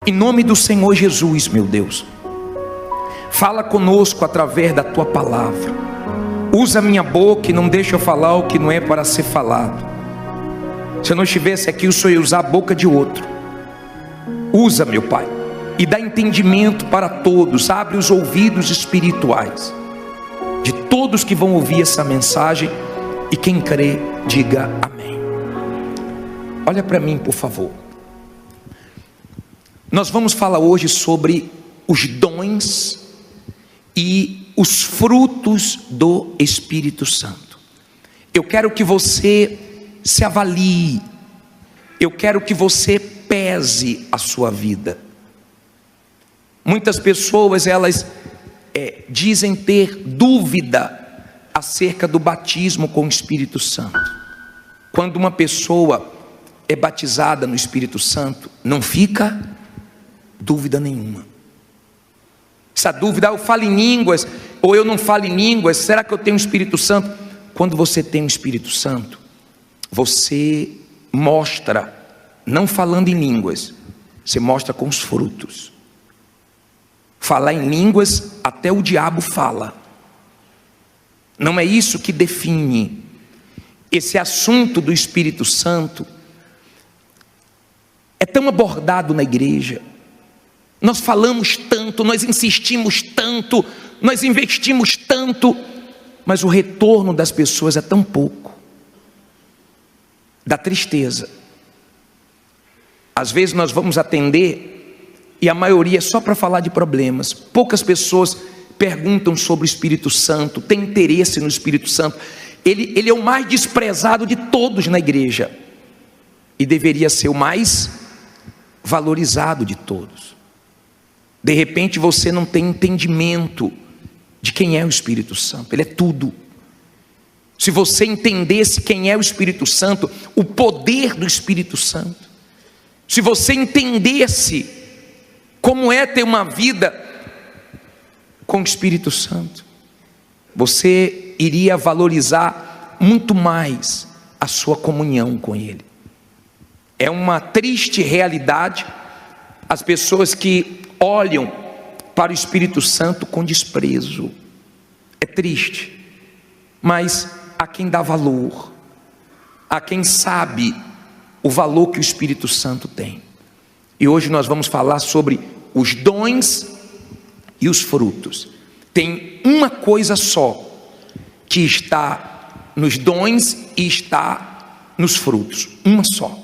Em nome do Senhor Jesus, meu Deus, fala conosco através da tua palavra. Usa a minha boca e não deixa eu falar o que não é para ser falado. Se eu não estivesse aqui, o Senhor ia usar a boca de outro. Usa, meu Pai, e dá entendimento para todos. Abre os ouvidos espirituais de todos que vão ouvir essa mensagem. E quem crê, diga amém. Olha para mim, por favor. Nós vamos falar hoje sobre os dons e os frutos do Espírito Santo. Eu quero que você se avalie. Eu quero que você pese a sua vida. Muitas pessoas, elas dizem ter dúvida acerca do batismo com o Espírito Santo. Quando uma pessoa é batizada no Espírito Santo, não fica dúvida nenhuma. Essa dúvida, eu falo em línguas ou eu não falo em línguas, será que eu tenho o Espírito Santo? Quando você tem o Espírito Santo, você mostra, não falando em línguas, você mostra com os frutos. Falar em línguas, até o diabo fala. Não é isso que define. Esse assunto do Espírito Santo é tão abordado na igreja. Nós falamos tanto, nós insistimos tanto, nós investimos tanto, mas o retorno das pessoas é tão pouco. Dá tristeza. Às vezes nós vamos atender e a maioria é só para falar de problemas. Poucas pessoas perguntam sobre o Espírito Santo, têm interesse no Espírito Santo. Ele é o mais desprezado de todos na igreja e deveria ser o mais valorizado de todos. De repente você não tem entendimento de quem é o Espírito Santo. Ele é tudo. Se você entendesse quem é o Espírito Santo, o poder do Espírito Santo, se você entendesse como é ter uma vida com o Espírito Santo, você iria valorizar muito mais a sua comunhão com Ele. É uma triste realidade as pessoas que olham para o Espírito Santo com desprezo. É triste, mas há quem dá valor, há quem sabe o valor que o Espírito Santo tem. E hoje nós vamos falar sobre os dons e os frutos. Tem uma coisa só que está nos dons e está nos frutos, uma só.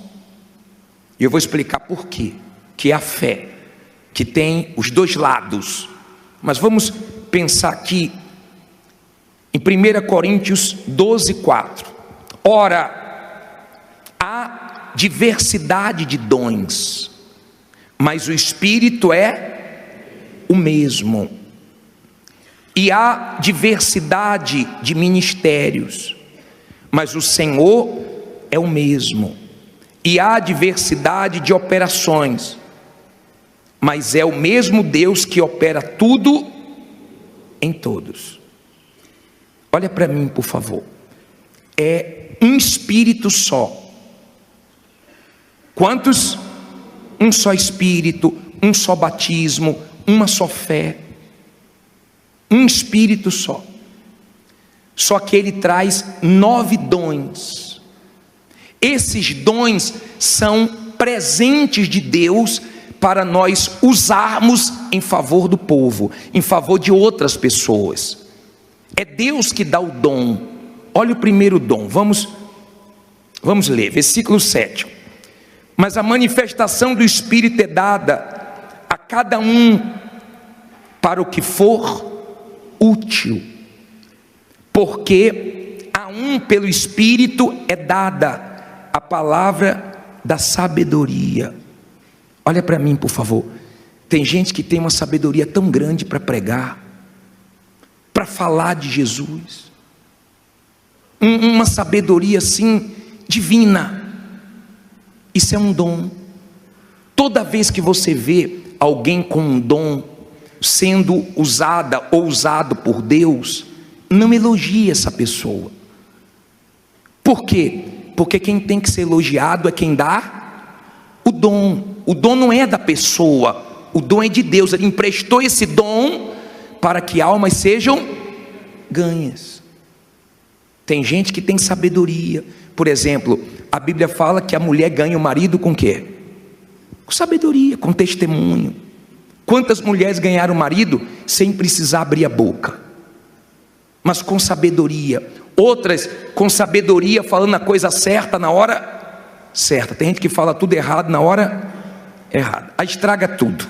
E eu vou explicar por quê. Que é a fé, que tem os dois lados. Mas vamos pensar aqui em 1 Coríntios 12, 4. Ora, há diversidade de dons, mas o Espírito é o mesmo. E há diversidade de ministérios, mas o Senhor é o mesmo. E há diversidade de operações, mas é o mesmo Deus que opera tudo em todos. Olha para mim, por favor. É um Espírito só. Quantos? Um só Espírito, um só batismo, uma só fé. Um Espírito só. Só que Ele traz 9 dons. Esses dons são presentes de Deus para nós usarmos em favor do povo, em favor de outras pessoas. É Deus que dá o dom. Olha o primeiro dom, vamos ler, versículo 7. Mas a manifestação do Espírito é dada a cada um para o que for útil, porque a um pelo Espírito é dada a palavra da sabedoria. Olha para mim, por favor. Tem gente que tem uma sabedoria tão grande para pregar, para falar de Jesus, uma sabedoria assim divina. Isso é um dom. Toda vez que você vê alguém com um dom sendo usada ou usado por Deus, não elogie essa pessoa. Por quê? Porque quem tem que ser elogiado é quem dá o dom. O dom não é da pessoa, o dom é de Deus. Ele emprestou esse dom para que almas sejam ganhas. Tem gente que tem sabedoria. Por exemplo, a Bíblia fala que a mulher ganha o marido com o quê? Com sabedoria, com testemunho. Quantas mulheres ganharam o marido sem precisar abrir a boca, mas com sabedoria? Outras com sabedoria, falando a coisa certa na hora certa. Tem gente que fala tudo errado na hora errada, aí estraga tudo.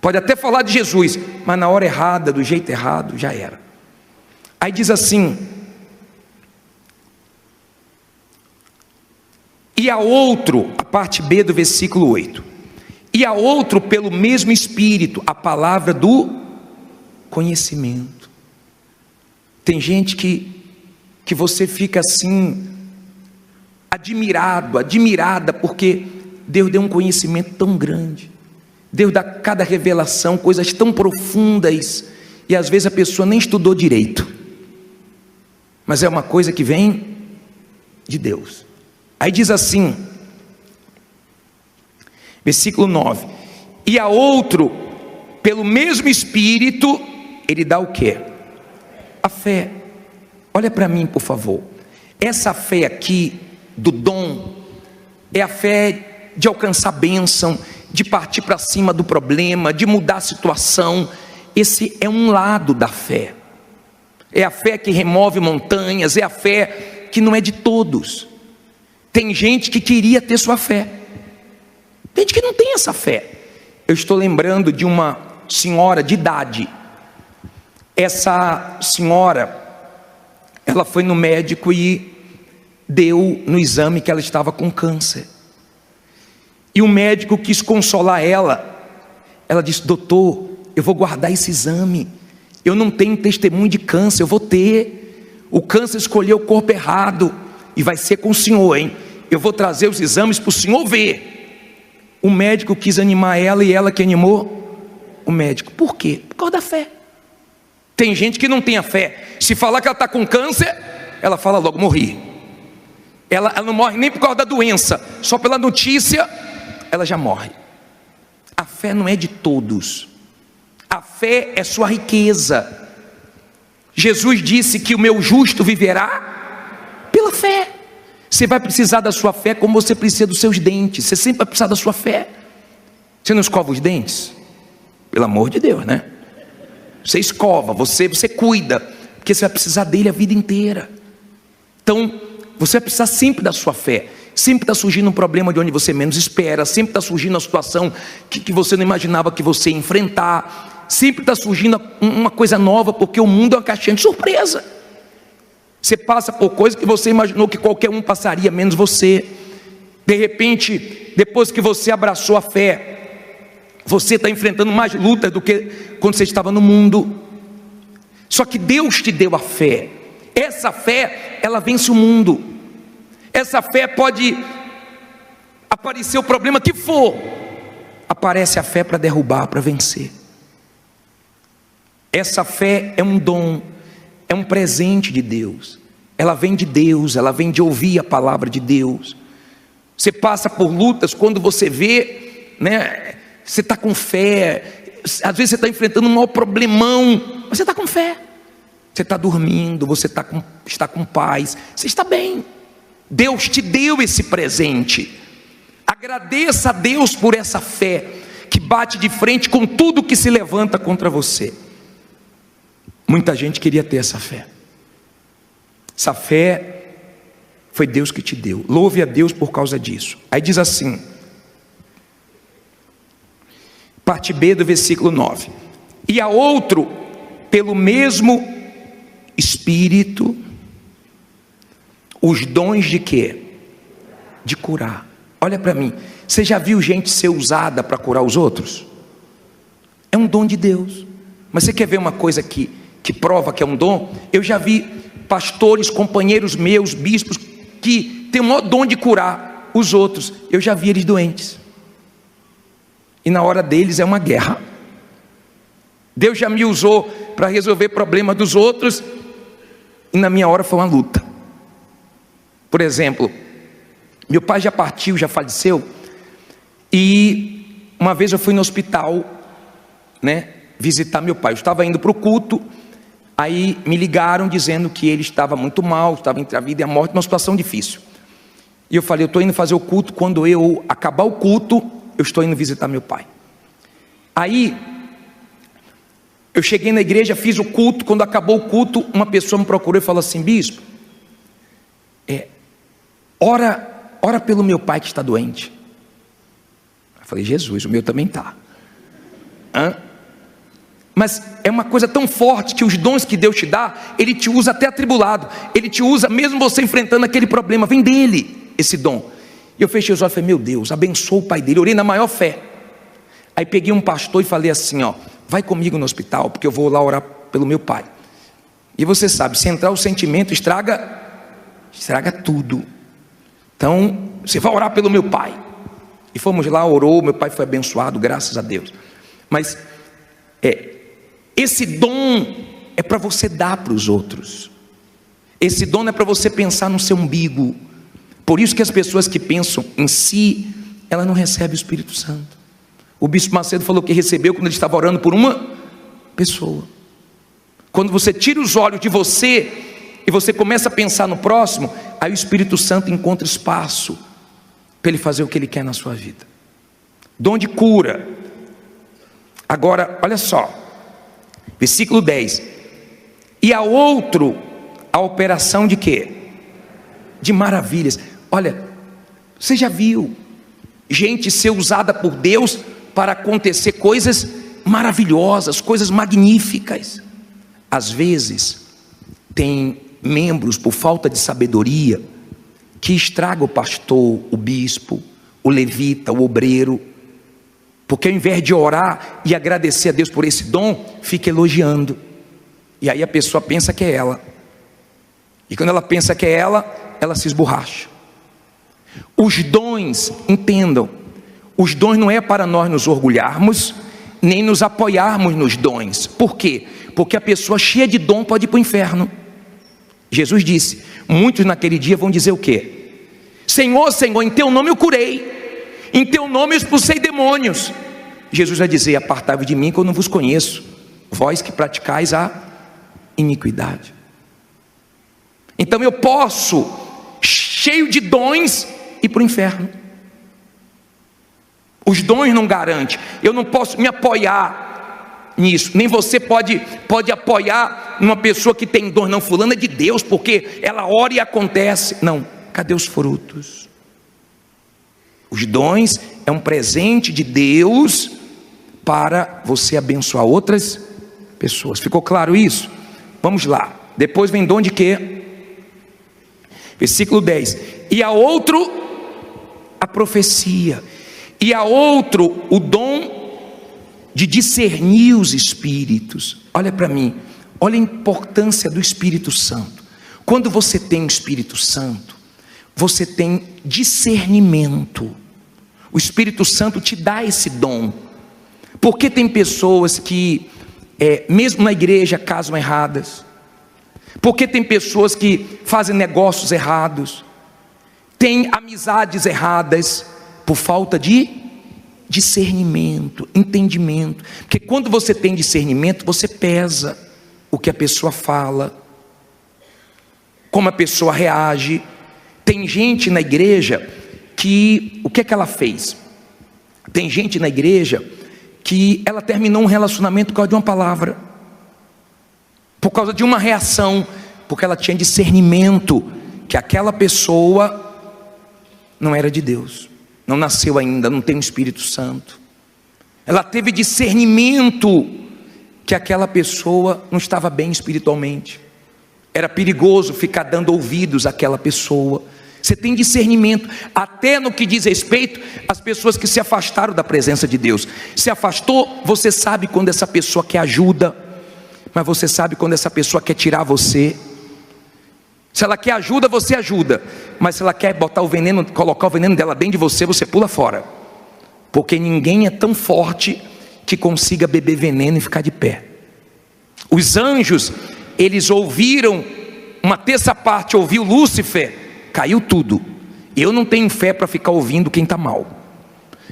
Pode até falar de Jesus, mas na hora errada, do jeito errado, já era. Aí diz assim: e a outro, a parte B do versículo 8, e a outro pelo mesmo Espírito, a palavra do conhecimento. Tem gente que você fica assim, admirada, porque Deus deu um conhecimento tão grande. Deus dá cada revelação, coisas tão profundas, e às vezes a pessoa nem estudou direito, mas é uma coisa que vem de Deus. Aí diz assim, versículo 9: e a outro, pelo mesmo Espírito, ele dá o quê? A fé. Olha para mim, por favor. Essa fé aqui, do dom, é a fé de alcançar bênção, de partir para cima do problema, de mudar a situação. Esse é um lado da fé. É a fé que remove montanhas, é a fé que não é de todos. Tem gente que queria ter sua fé, tem gente que não tem essa fé. Eu estou lembrando de uma senhora de idade. Essa senhora, ela foi no médico e deu no exame que ela estava com câncer. E o médico quis consolar ela. Ela disse: doutor, eu vou guardar esse exame, eu não tenho testemunho de câncer, eu vou ter. O câncer escolheu o corpo errado, e vai ser com o senhor, hein? Eu vou trazer os exames para o senhor ver. O médico quis animar ela, e ela que animou o médico. Por quê? Por causa da fé. Tem gente que não tem a fé. Se falar que ela está com câncer, ela fala logo: morri. Ela não morre nem por causa da doença, só pela notícia ela já morre. A fé não é de todos. A fé é sua riqueza. Jesus disse que o meu justo viverá pela fé. Você vai precisar da sua fé como você precisa dos seus dentes. Você sempre vai precisar da sua fé. Você não escova os dentes? Pelo amor de Deus, né? Você escova, você cuida, porque você vai precisar dele a vida inteira. Então, você vai precisar sempre da sua fé. Sempre está surgindo um problema de onde você menos espera. Sempre está surgindo uma situação que você não imaginava que você ia enfrentar. Sempre está surgindo uma coisa nova, porque o mundo é uma caixinha de surpresa. Você passa por coisas que você imaginou que qualquer um passaria, menos você. De repente, depois que você abraçou a fé, você está enfrentando mais lutas do que quando você estava no mundo. Só que Deus te deu a fé. Essa fé, ela vence o mundo. Essa fé pode aparecer o problema que for, aparece a fé para derrubar, para vencer. Essa fé é um dom, é um presente de Deus. Ela vem de Deus, ela vem de ouvir a palavra de Deus. Você passa por lutas, quando você vê, né, você está com fé. Às vezes você está enfrentando um maior problemão, mas você está com fé. Você está dormindo, você está com paz, você está bem. Deus te deu esse presente. Agradeça a Deus por essa fé que bate de frente com tudo que se levanta contra você. Muita gente queria ter essa fé. Essa fé foi Deus que te deu. Louve a Deus por causa disso. Aí diz assim, parte B do versículo 9: e a outro, pelo mesmo Espírito, os dons de quê? De curar. Olha para mim, você já viu gente ser usada para curar os outros? É um dom de Deus. Mas você quer ver uma coisa que prova que é um dom? Eu já vi pastores, companheiros meus, bispos, que tem o maior dom de curar os outros. Eu já vi eles doentes, e na hora deles é uma guerra. Deus já me usou para resolver problema dos outros, e na minha hora foi uma luta. Por exemplo, meu pai já partiu, já faleceu, E uma vez eu fui no hospital, né, visitar meu pai. Eu estava indo para o culto, aí me ligaram dizendo que ele estava muito mal, estava entre a vida e a morte, uma situação difícil. E eu falei, eu estou indo fazer o culto, quando eu acabar o culto, eu estou indo visitar meu pai. Aí, eu cheguei na igreja, fiz o culto, quando acabou o culto, uma pessoa me procurou e falou assim, bispo, ora pelo meu pai que está doente. Eu falei, Jesus, o meu também está. Mas é uma coisa tão forte que os dons que Deus te dá, Ele te usa até atribulado, Ele te usa mesmo você enfrentando aquele problema, vem dele esse dom. E eu fechei os olhos e falei, meu Deus, abençoa o pai dele, orei na maior fé. Aí peguei um pastor e falei assim, vai comigo no hospital, porque eu vou lá orar pelo meu pai. E você sabe, se entrar o sentimento, estraga tudo. Então, você vai orar pelo meu pai. E fomos lá, orou, meu pai foi abençoado, graças a Deus. Mas, esse dom é para você dar para os outros. Esse dom não é para você pensar no seu umbigo. Por isso que as pessoas que pensam em si, ela não recebe o Espírito Santo. O bispo Macedo falou que recebeu quando ele estava orando por uma pessoa. Quando você tira os olhos de você e você começa a pensar no próximo, aí o Espírito Santo encontra espaço para ele fazer o que ele quer na sua vida. Dom de cura. Agora, olha só, versículo 10. E a outro, a operação de quê? De maravilhas. Olha, você já viu gente ser usada por Deus para acontecer coisas maravilhosas, coisas magníficas. Às vezes, tem membros, por falta de sabedoria, que estraga o pastor, o bispo, o levita, o obreiro, porque ao invés de orar e agradecer a Deus por esse dom, fica elogiando, e aí a pessoa pensa que é ela, e quando ela pensa que é ela se esborracha. Os dons, entendam, os dons não é para nós nos orgulharmos, nem nos apoiarmos nos dons. Por quê? Porque a pessoa cheia de dom pode ir para o inferno. Jesus disse, muitos naquele dia vão dizer o quê? Senhor, Senhor, em teu nome eu curei, em teu nome eu expulsei demônios. Jesus vai dizer, apartai-vos de mim que eu não vos conheço, vós que praticais a iniquidade. Então eu posso, cheio de dons, ir para o inferno. Os dons não garantem, eu não posso me apoiar nisso, nem você pode apoiar numa pessoa que tem dons, não, fulano é de Deus, porque ela ora e acontece. Não, cadê os frutos? Os dons é um presente de Deus para você abençoar outras pessoas. Ficou claro isso? Vamos lá, depois vem dom de quê? Versículo 10, e a outro a profecia, e a outro o dom de discernir os espíritos. Olha para mim, olha a importância do Espírito Santo. Quando você tem o Espírito Santo, você tem discernimento. O Espírito Santo te dá esse dom. Porque tem pessoas que, mesmo na igreja, casam erradas. Porque tem pessoas que fazem negócios errados, tem amizades erradas, por falta de discernimento, entendimento. Porque quando você tem discernimento, você pesa o que a pessoa fala, como a pessoa reage. Tem gente na igreja que, o que é que ela fez? Tem gente na igreja que ela terminou um relacionamento por causa de uma palavra, por causa de uma reação, porque ela tinha discernimento que aquela pessoa não era de Deus, não nasceu ainda, não tem o Espírito Santo. Ela teve discernimento que aquela pessoa não estava bem espiritualmente, era perigoso ficar dando ouvidos àquela pessoa. Você tem discernimento, até no que diz respeito às pessoas que se afastaram da presença de Deus. Se afastou, você sabe quando essa pessoa quer ajuda, mas você sabe quando essa pessoa quer tirar você. Se ela quer ajuda, você ajuda, mas se ela quer botar o veneno, colocar o veneno dela dentro de você, você pula fora, porque ninguém é tão forte que consiga beber veneno e ficar de pé. Os anjos, eles ouviram, uma terça parte ouviu Lúcifer, caiu tudo. Eu não tenho fé para ficar ouvindo quem está mal.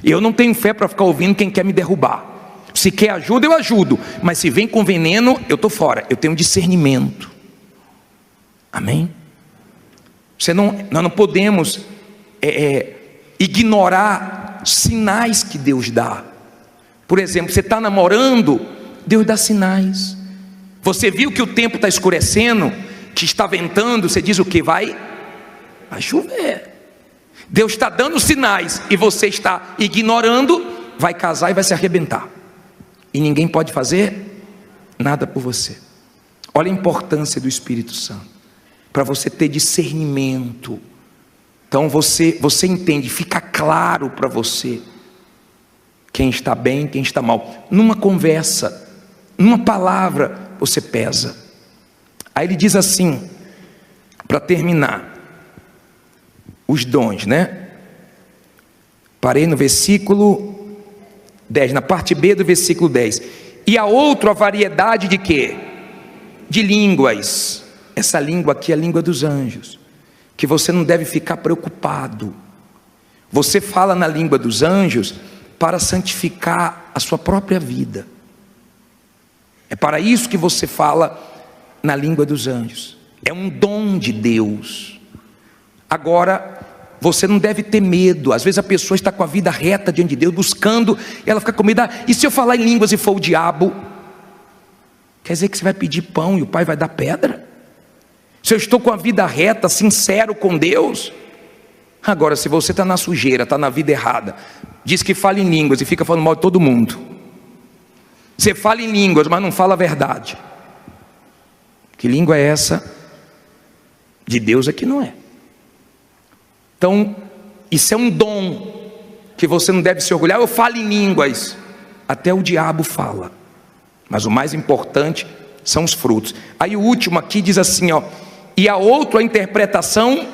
Eu não tenho fé para ficar ouvindo quem quer me derrubar. Se quer ajuda, eu ajudo, mas se vem com veneno, eu estou fora. Eu tenho discernimento. Amém? Nós não podemos ignorar sinais que Deus dá. Por exemplo, você está namorando, Deus dá sinais. Você viu que o tempo está escurecendo, que está ventando, você diz o que? Vai chover. Deus está dando sinais e você está ignorando, vai casar e vai se arrebentar. E ninguém pode fazer nada por você. Olha a importância do Espírito Santo, para você ter discernimento. Então você entende, fica claro para você quem está bem, quem está mal. Numa conversa, numa palavra, você pesa. Aí ele diz assim, para terminar, os dons, né? Parei no versículo 10, na parte B do versículo 10. E a outra variedade de quê? De línguas. Essa língua aqui é a língua dos anjos, que você não deve ficar preocupado. Você fala na língua dos anjos para santificar a sua própria vida. É para isso que você fala na língua dos anjos. É um dom de Deus. Agora, você não deve ter medo. Às vezes a pessoa está com a vida reta diante de Deus, buscando, e ela fica com medo. E se eu falar em línguas e for o diabo? Quer dizer que você vai pedir pão e o pai vai dar pedra? Se eu estou com a vida reta, sincero com Deus? Agora, se você está na sujeira, está na vida errada, diz que fala em línguas e fica falando mal de todo mundo. Você fala em línguas, mas não fala a verdade. Que língua é essa? De Deus é que não é. Então, isso é um dom que você não deve se orgulhar. Eu falo em línguas, até o diabo fala, mas o mais importante são os frutos. Aí o último aqui diz assim, ó, e a outra a interpretação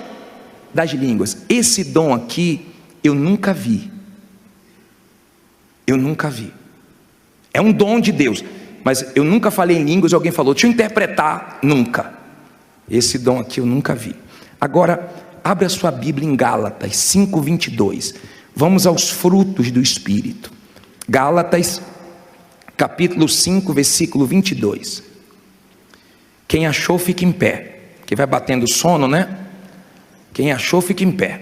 das línguas. Esse dom aqui eu nunca vi. Eu nunca vi. É um dom de Deus, mas eu nunca falei em línguas e alguém falou, deixa eu interpretar. Nunca. Esse dom aqui eu nunca vi. Agora, abre a sua Bíblia em Gálatas 5:22. Vamos aos frutos do Espírito. Gálatas, capítulo 5, versículo 22. Quem achou, fica em pé. Que vai batendo sono, né? Quem achou, fica em pé.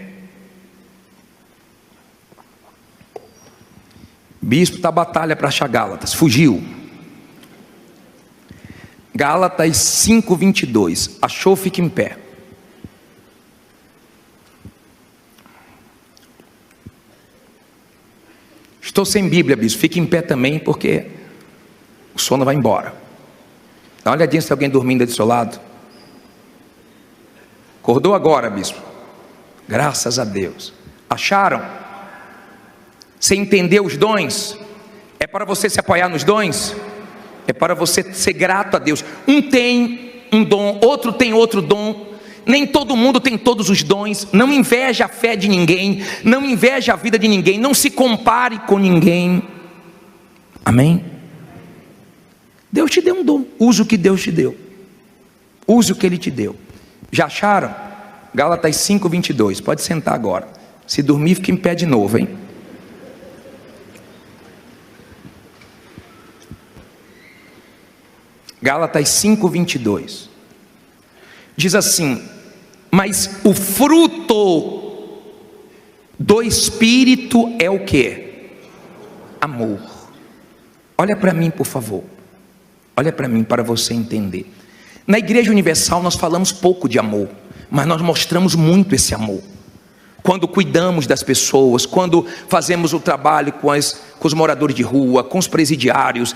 Bispo está batalha para achar Gálatas, fugiu. Gálatas 5:22. Achou, fica em pé. Estou sem Bíblia, bispo. Fique em pé também, porque o sono vai embora. Dá uma olhadinha se tem alguém dormindo aí do seu lado. Acordou agora, bispo? Graças a Deus. Acharam? Você entendeu os dons? É para você se apoiar nos dons? É para você ser grato a Deus. Um tem um dom, outro tem outro dom. Nem todo mundo tem todos os dons. Não inveje a fé de ninguém, não inveje a vida de ninguém, não se compare com ninguém. Amém? Deus te deu um dom, use o que Deus te deu. Use o que Ele te deu. Já acharam? Gálatas 5:22. Pode sentar agora. Se dormir, fica em pé de novo, hein? Gálatas 5:22. Diz assim: mas o fruto do Espírito é o que? Amor. Olha para mim, por favor. Olha para mim, para você entender. Na Igreja Universal nós falamos pouco de amor, mas nós mostramos muito esse amor. Quando cuidamos das pessoas, quando fazemos o trabalho com os moradores de rua, com os presidiários,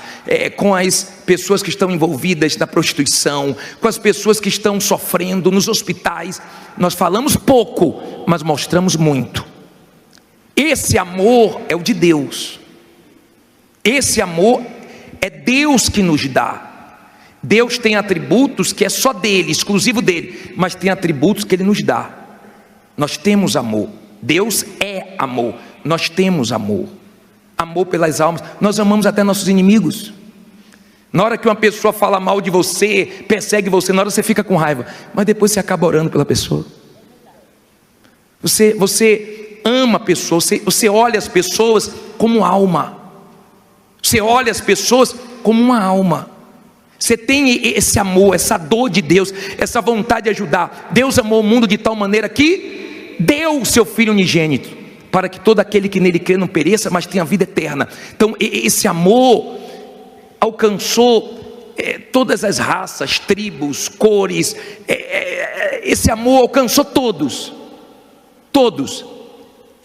com as pessoas que estão envolvidas na prostituição, com as pessoas que estão sofrendo nos hospitais, nós falamos pouco, mas mostramos muito. Esse amor é o de Deus. Esse amor é Deus que nos dá. Deus tem atributos que é só dele, exclusivo dele, mas tem atributos que ele nos dá. Nós temos amor. Deus é amor. Nós temos amor. Amor pelas almas. Nós amamos até nossos inimigos. Na hora que uma pessoa fala mal de você, persegue você, na hora você fica com raiva, mas depois você acaba orando pela pessoa. Você ama pessoas, você olha as pessoas como alma. Você olha as pessoas como uma alma. Você tem esse amor, essa dor de Deus, essa vontade de ajudar. Deus amou o mundo de tal maneira que deu o seu Filho unigênito, para que todo aquele que nele crê não pereça, mas tenha vida eterna. Então esse amor alcançou todas as raças, tribos, cores. Esse amor alcançou todos.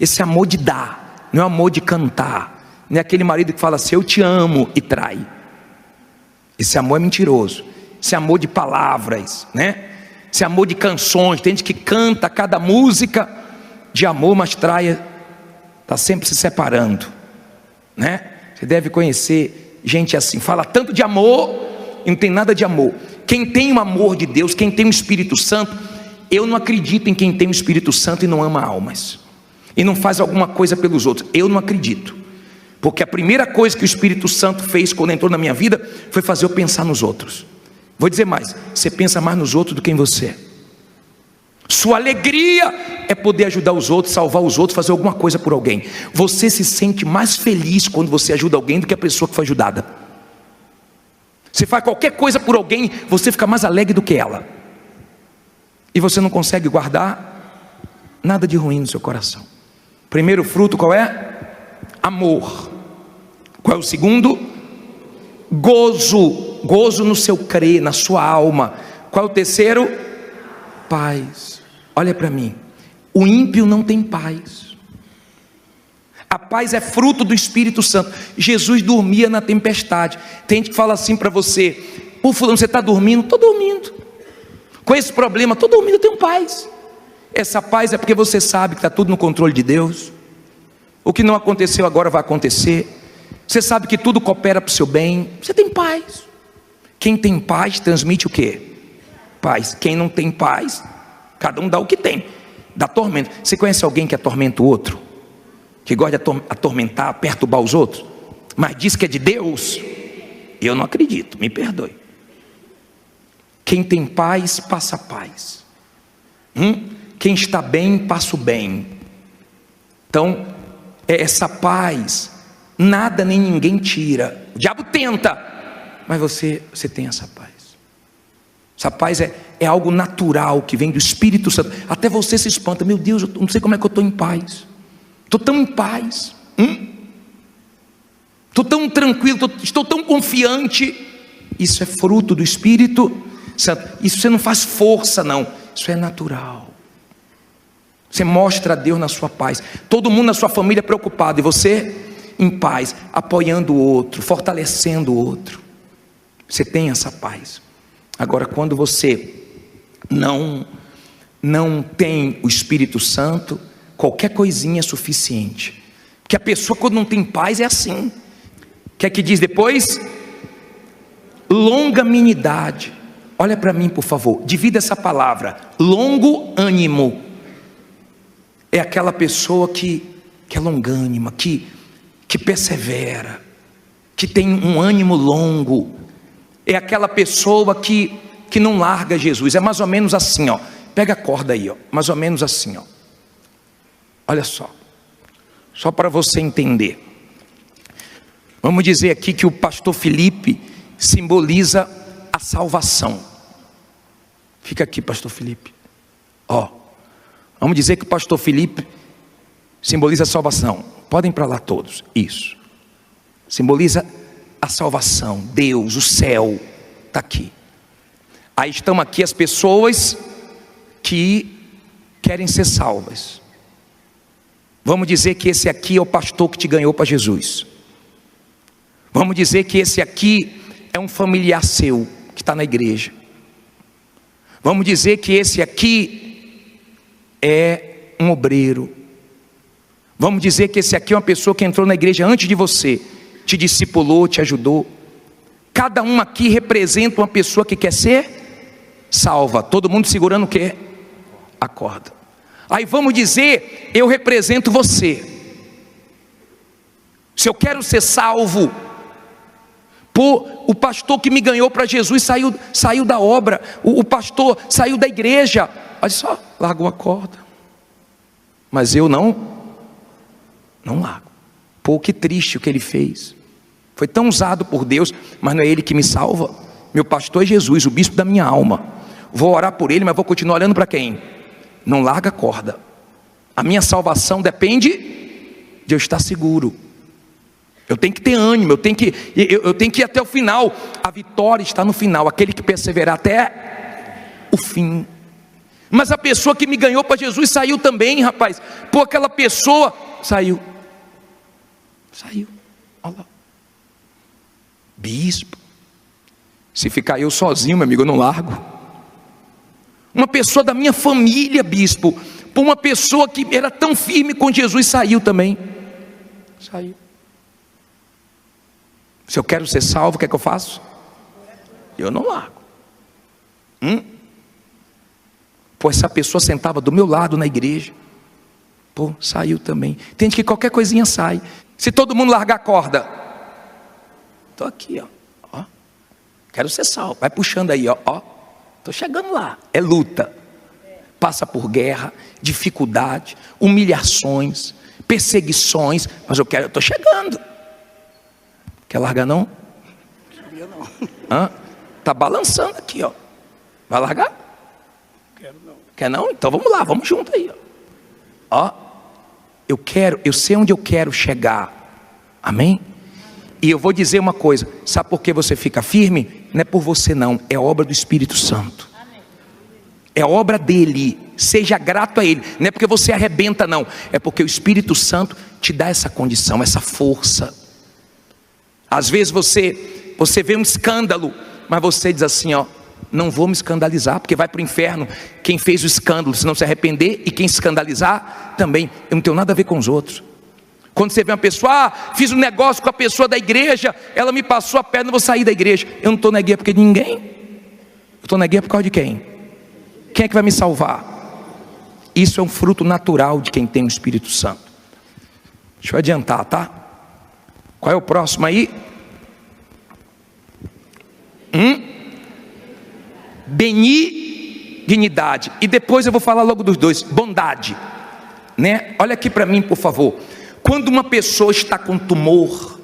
Esse amor de dar, não é amor de cantar, não é aquele marido que fala assim, eu te amo, e trai. Esse amor é mentiroso. Esse amor de palavras, né? Esse amor de canções. Tem gente que canta cada música de amor, mas trai, está sempre se separando, né? Você deve conhecer gente assim, fala tanto de amor e não tem nada de amor. Quem tem o amor de Deus, quem tem o Espírito Santo, eu não acredito em quem tem o Espírito Santo e não ama almas, e não faz alguma coisa pelos outros. Eu não acredito, porque a primeira coisa que o Espírito Santo fez quando entrou na minha vida foi fazer eu pensar nos outros. Vou dizer mais, você pensa mais nos outros do que em você. Sua alegria é poder ajudar os outros, salvar os outros, fazer alguma coisa por alguém. Você se sente mais feliz quando você ajuda alguém do que a pessoa que foi ajudada. Você faz qualquer coisa por alguém, você fica mais alegre do que ela, e você não consegue guardar nada de ruim no seu coração. Primeiro fruto qual é? Amor. Qual é o segundo? Gozo. Gozo no seu crer, na sua alma. Qual é o terceiro? Paz. Olha para mim, o ímpio não tem paz. A paz é fruto do Espírito Santo. Jesus dormia na tempestade. Tem gente que fala assim para você, pô fulano, você está dormindo? Estou dormindo. Com esse problema, estou dormindo, eu tenho paz. Essa paz é porque você sabe que está tudo no controle de Deus. O que não aconteceu agora vai acontecer. Você sabe que tudo coopera para o seu bem. Você tem paz. Quem tem paz transmite o quê? Paz. Quem não tem paz, cada um dá o que tem, dá tormento. Você conhece alguém que atormenta o outro? Que gosta de atormentar, perturbar os outros, mas diz que é de Deus? Eu não acredito, me perdoe. Quem tem paz, passa paz. Quem está bem, passa o bem. Então, essa paz, nada nem ninguém tira. O diabo tenta, mas você tem essa paz. Essa paz é algo natural, que vem do Espírito Santo. Até você se espanta, meu Deus, eu não sei como é que eu estou em paz. Estou tão em paz, estou tão tranquilo, estou tão confiante. Isso é fruto do Espírito Santo. Isso você não faz força não, isso é natural. Você mostra a Deus na sua paz. Todo mundo na sua família preocupado, e você em paz, apoiando o outro, fortalecendo o outro. Você tem essa paz. Agora, quando você não tem o Espírito Santo, qualquer coisinha é suficiente. Porque a pessoa, quando não tem paz, é assim. O que é que diz depois? Longanimidade. Olha para mim, por favor, divida essa palavra. Longo ânimo é aquela pessoa que é longânima, que persevera, que tem um ânimo longo. É aquela pessoa que não larga Jesus. É mais ou menos assim, ó. Pega a corda aí, ó. Mais ou menos assim, ó. Olha só para você entender. Vamos dizer aqui que o pastor Felipe simboliza a salvação. Fica aqui, pastor Felipe. Ó, vamos dizer que o pastor Felipe simboliza a salvação. Podem ir para lá todos. Isso. Simboliza a salvação. Deus, o céu está aqui. Aí estão aqui as pessoas que querem ser salvas. Vamos dizer que esse aqui é o pastor que te ganhou para Jesus. Vamos dizer que esse aqui é um familiar seu que está na igreja. Vamos dizer que esse aqui é um obreiro. Vamos dizer que esse aqui é uma pessoa que entrou na igreja antes de você, te discipulou, te ajudou. Cada um aqui representa uma pessoa que quer ser salva. Todo mundo segurando o quê? A corda. Aí vamos dizer, eu represento você. Se eu quero ser salvo, o pastor que me ganhou para Jesus saiu da obra, o pastor saiu da igreja, olha só, largou a corda. Mas eu não Não largo. Pô, que triste o que ele fez. Foi tão usado por Deus, mas não é ele que me salva. Meu pastor é Jesus, o bispo da minha alma. Vou orar por ele, mas vou continuar olhando para quem? Não larga a corda. A minha salvação depende de eu estar seguro. Eu tenho que ter ânimo, eu tenho que ir até o final. A vitória está no final, aquele que perseverar até o fim. Mas a pessoa que me ganhou para Jesus saiu também, rapaz. Pô, aquela pessoa saiu. Olha lá. Bispo, se ficar eu sozinho, meu amigo, eu não largo. Uma pessoa da minha família, bispo, por uma pessoa que era tão firme com Jesus, saiu também. Saiu. Se eu quero ser salvo, o que é que eu faço? Eu não largo. Pô, essa pessoa sentava do meu lado na igreja. Pô, saiu também. Tem gente que qualquer coisinha sai. Se todo mundo largar a corda, estou aqui, ó. Quero ser salvo. Vai puxando aí, ó. Estou chegando lá. É luta. Passa por guerra, dificuldade, humilhações, perseguições. Mas eu estou chegando. Quer largar não? Não. Tá balançando aqui, ó. Vai largar? Quero não. Quer não? Então vamos lá, vamos junto aí, ó. Eu sei onde eu quero chegar. Amém? E eu vou dizer uma coisa, sabe por que você fica firme? Não é por você não, é obra do Espírito Santo. É obra dele, seja grato a ele. Não é porque você arrebenta não, é porque o Espírito Santo te dá essa condição, essa força. Às vezes você vê um escândalo, mas você diz assim, ó, não vou me escandalizar, porque vai para o inferno quem fez o escândalo, se não se arrepender, e quem se escandalizar também. Eu não tenho nada a ver com os outros. Quando você vê uma pessoa, fiz um negócio com a pessoa da igreja, ela me passou a perna, eu vou sair da igreja. Eu não estou na guia porque de ninguém. Eu estou na guia por causa de quem? Quem é que vai me salvar? Isso é um fruto natural de quem tem o Espírito Santo. Deixa eu adiantar, tá? Qual é o próximo aí? Benignidade. E depois eu vou falar logo dos dois. Bondade, né? Olha aqui para mim, por favor. Quando uma pessoa está com tumor,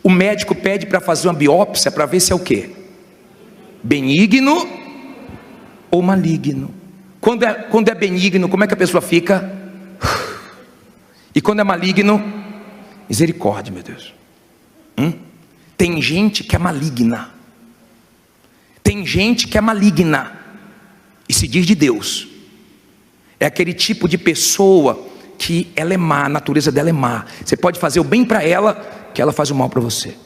o médico pede para fazer uma biópsia para ver se é o quê? Benigno ou maligno. Quando é benigno, como é que a pessoa fica? E quando é maligno, misericórdia, meu Deus. Tem gente que é maligna. Tem gente que é maligna e se diz de Deus. É aquele tipo de pessoa que ela é má, a natureza dela é má. Você pode fazer o bem para ela, que ela faz o mal para você.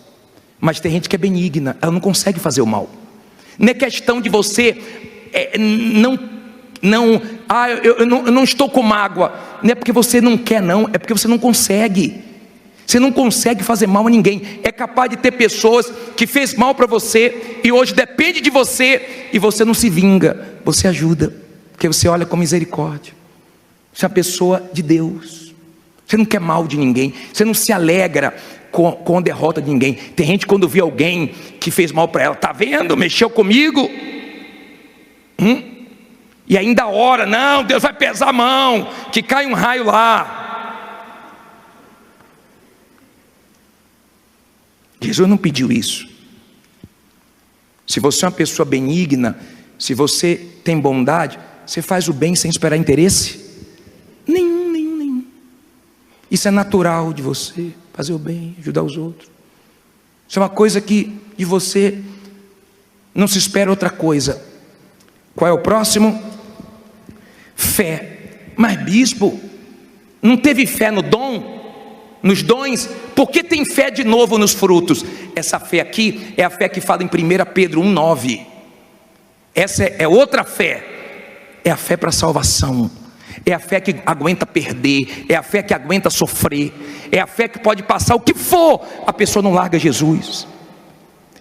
Mas tem gente que é benigna, ela não consegue fazer o mal. Não é questão de você eu não estou com mágoa. Não é porque você não quer não, é porque você não consegue. Você não consegue fazer mal a ninguém. É capaz de ter pessoas que fez mal para você e hoje depende de você e você não se vinga, você ajuda, porque você olha com misericórdia. Você é uma pessoa de Deus. Você não quer mal de ninguém, você não se alegra com a derrota de ninguém. Tem gente quando vê alguém que fez mal para ela, tá vendo? Mexeu comigo. E ainda ora, não, Deus vai pesar a mão, que cai um raio lá. Jesus não pediu isso. Se você é uma pessoa benigna, se você tem bondade, você faz o bem sem esperar interesse nenhum. Isso é natural de você, fazer o bem, ajudar os outros. Isso é uma coisa que de você não se espera outra coisa. Qual é o próximo? Fé. Mas bispo, não teve fé no dom? Nos dons? Por que tem fé de novo nos frutos? Essa fé aqui é a fé que fala em 1 Pedro 1,9. Essa é outra fé. É a fé para a salvação. É a fé que aguenta perder. É a fé que aguenta sofrer. É a fé que pode passar o que for, a pessoa não larga Jesus.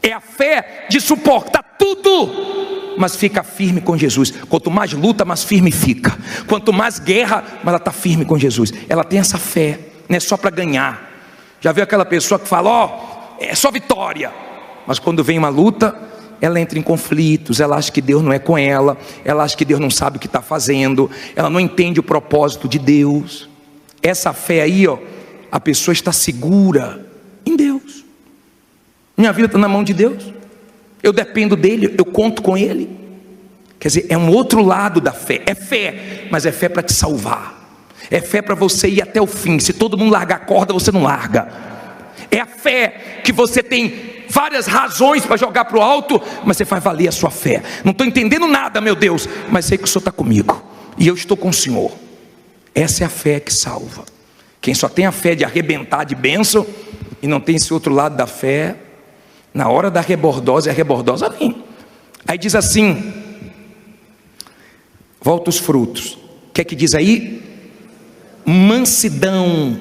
É a fé de suportar tudo, mas fica firme com Jesus. Quanto mais luta, mais firme fica. Quanto mais guerra, mas ela está firme com Jesus. Ela tem essa fé. Não é só para ganhar. Já viu aquela pessoa que fala, é só vitória, mas quando vem uma luta, ela entra em conflitos, ela acha que Deus não é com ela, ela acha que Deus não sabe o que está fazendo, ela não entende o propósito de Deus. Essa fé aí, A pessoa está segura em Deus. Minha vida está na mão de Deus. Eu dependo dele, eu conto com ele. Quer dizer, é um outro lado da fé. É fé, mas é fé para te salvar. É fé para você ir até o fim. Se todo mundo largar a corda, você não larga. É a fé que você tem várias razões para jogar para o alto, mas você faz valer a sua fé. Não estou entendendo nada, meu Deus, mas sei que o Senhor está comigo e eu estou com o Senhor. Essa é a fé que salva. Quem só tem a fé de arrebentar de bênção e não tem esse outro lado da fé, na hora da rebordose, a rebordose vem. Aí diz assim, volta os frutos. O que é que diz aí? Mansidão.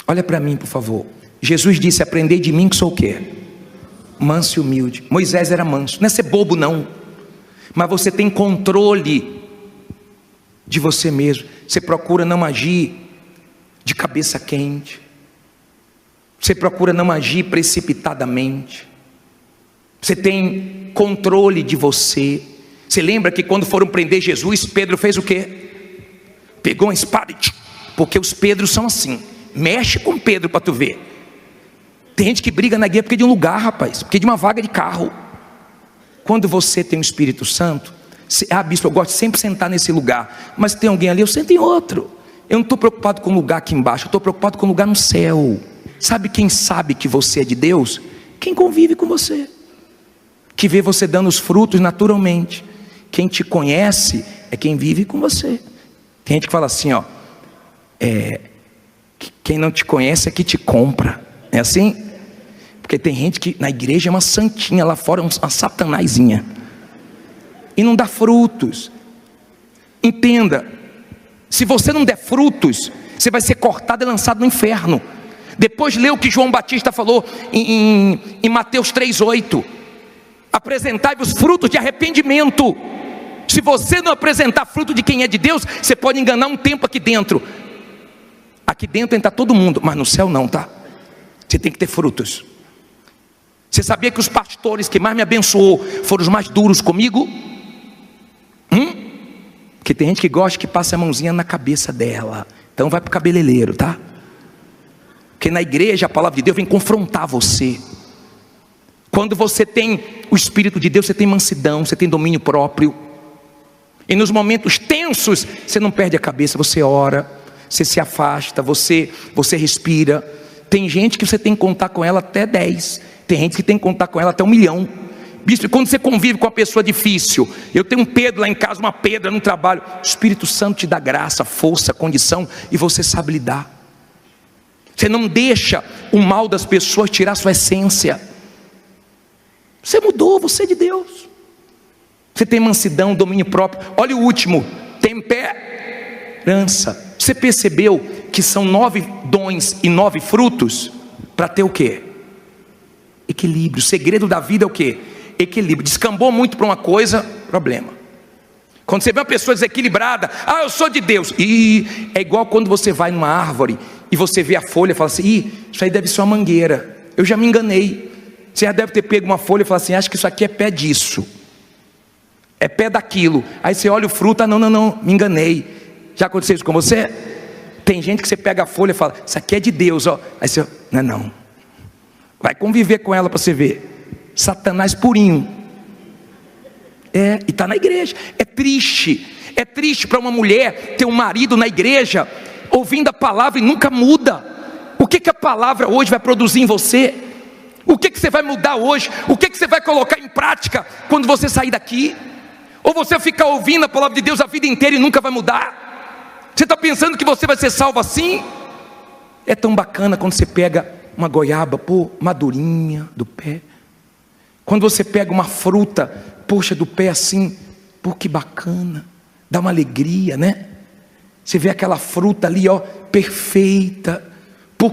Olha para mim, por favor. Jesus disse: aprendei de mim que sou o quê? Manso e humilde. Moisés era manso. Não é ser bobo não, mas você tem controle de você mesmo. Você procura não agir de cabeça quente. Você procura não agir precipitadamente. Você tem controle de você. Você lembra que quando foram prender Jesus, Pedro fez o quê? Pegou uma espada e... porque os Pedros são assim. Mexe com Pedro para tu ver. Tem gente que briga na guerra porque de um lugar, rapaz, porque de uma vaga de carro. Quando você tem o Espírito Santo, bispo, eu gosto de sempre sentar nesse lugar, mas tem alguém ali, eu sento em outro. Eu não estou preocupado com o lugar aqui embaixo, eu estou preocupado com o lugar no céu. Sabe quem sabe que você é de Deus? Quem convive com você, que vê você dando os frutos naturalmente. Quem te conhece é quem vive com você. Tem gente que fala assim, ó, quem não te conhece é que te compra. É assim? Porque tem gente que na igreja é uma santinha, lá fora é uma satanazinha e não dá frutos. Entenda, se você não der frutos, você vai ser cortado e lançado no inferno. Depois lê o que João Batista falou em Mateus 3,8: apresentai-vos frutos de arrependimento. Se você não apresentar fruto de quem é de Deus, você pode enganar um tempo aqui dentro. Aqui dentro entra todo mundo, mas no céu não, tá? Você tem que ter frutos. Você sabia que os pastores que mais me abençoou foram os mais duros comigo? Porque tem gente que gosta que passe a mãozinha na cabeça dela. Então vai para o cabeleireiro, tá? Porque na igreja a palavra de Deus vem confrontar você. Quando você tem o Espírito de Deus, você tem mansidão, você tem domínio próprio. E nos momentos tensos, você não perde a cabeça, você ora, você se afasta, você respira. Tem gente que você tem que contar com ela até 10. Tem gente que tem que contar com ela até 1 milhão. Bispo, quando você convive com uma pessoa difícil, eu tenho um Pedro lá em casa, uma Pedra no trabalho, o Espírito Santo te dá graça, força, condição, e você sabe lidar. Você não deixa o mal das pessoas tirar sua essência. Você mudou, você é de Deus. Você tem mansidão, domínio próprio. Olha o último, temperança. Você percebeu que são 9 dons e 9 frutos para ter o quê? Equilíbrio. O segredo da vida é o quê? Equilíbrio. Descambou muito para uma coisa, problema. Quando você vê uma pessoa desequilibrada, eu sou de Deus, e é igual quando você vai numa árvore e você vê a folha e fala assim, isso aí deve ser uma mangueira, eu já me enganei. Você já deve ter pego uma folha e fala assim, acho que isso aqui é pé disso, é pé daquilo. Aí você olha o fruto, não, me enganei. Já aconteceu isso com você? Tem gente que você pega a folha e fala, isso aqui é de Deus, ó. Aí você, não. Vai conviver com ela para você ver. Satanás purinho. E está na igreja. É triste para uma mulher ter um marido na igreja, ouvindo a palavra e nunca muda. O que a palavra hoje vai produzir em você? O que você vai mudar hoje? O que você vai colocar em prática quando você sair daqui? Ou você ficar ouvindo a palavra de Deus a vida inteira e nunca vai mudar? Você está pensando que você vai ser salvo assim? É tão bacana quando você pega uma goiaba, madurinha do pé. Quando você pega uma fruta, poxa, do pé assim, que bacana, dá uma alegria, né? Você vê aquela fruta ali, perfeita,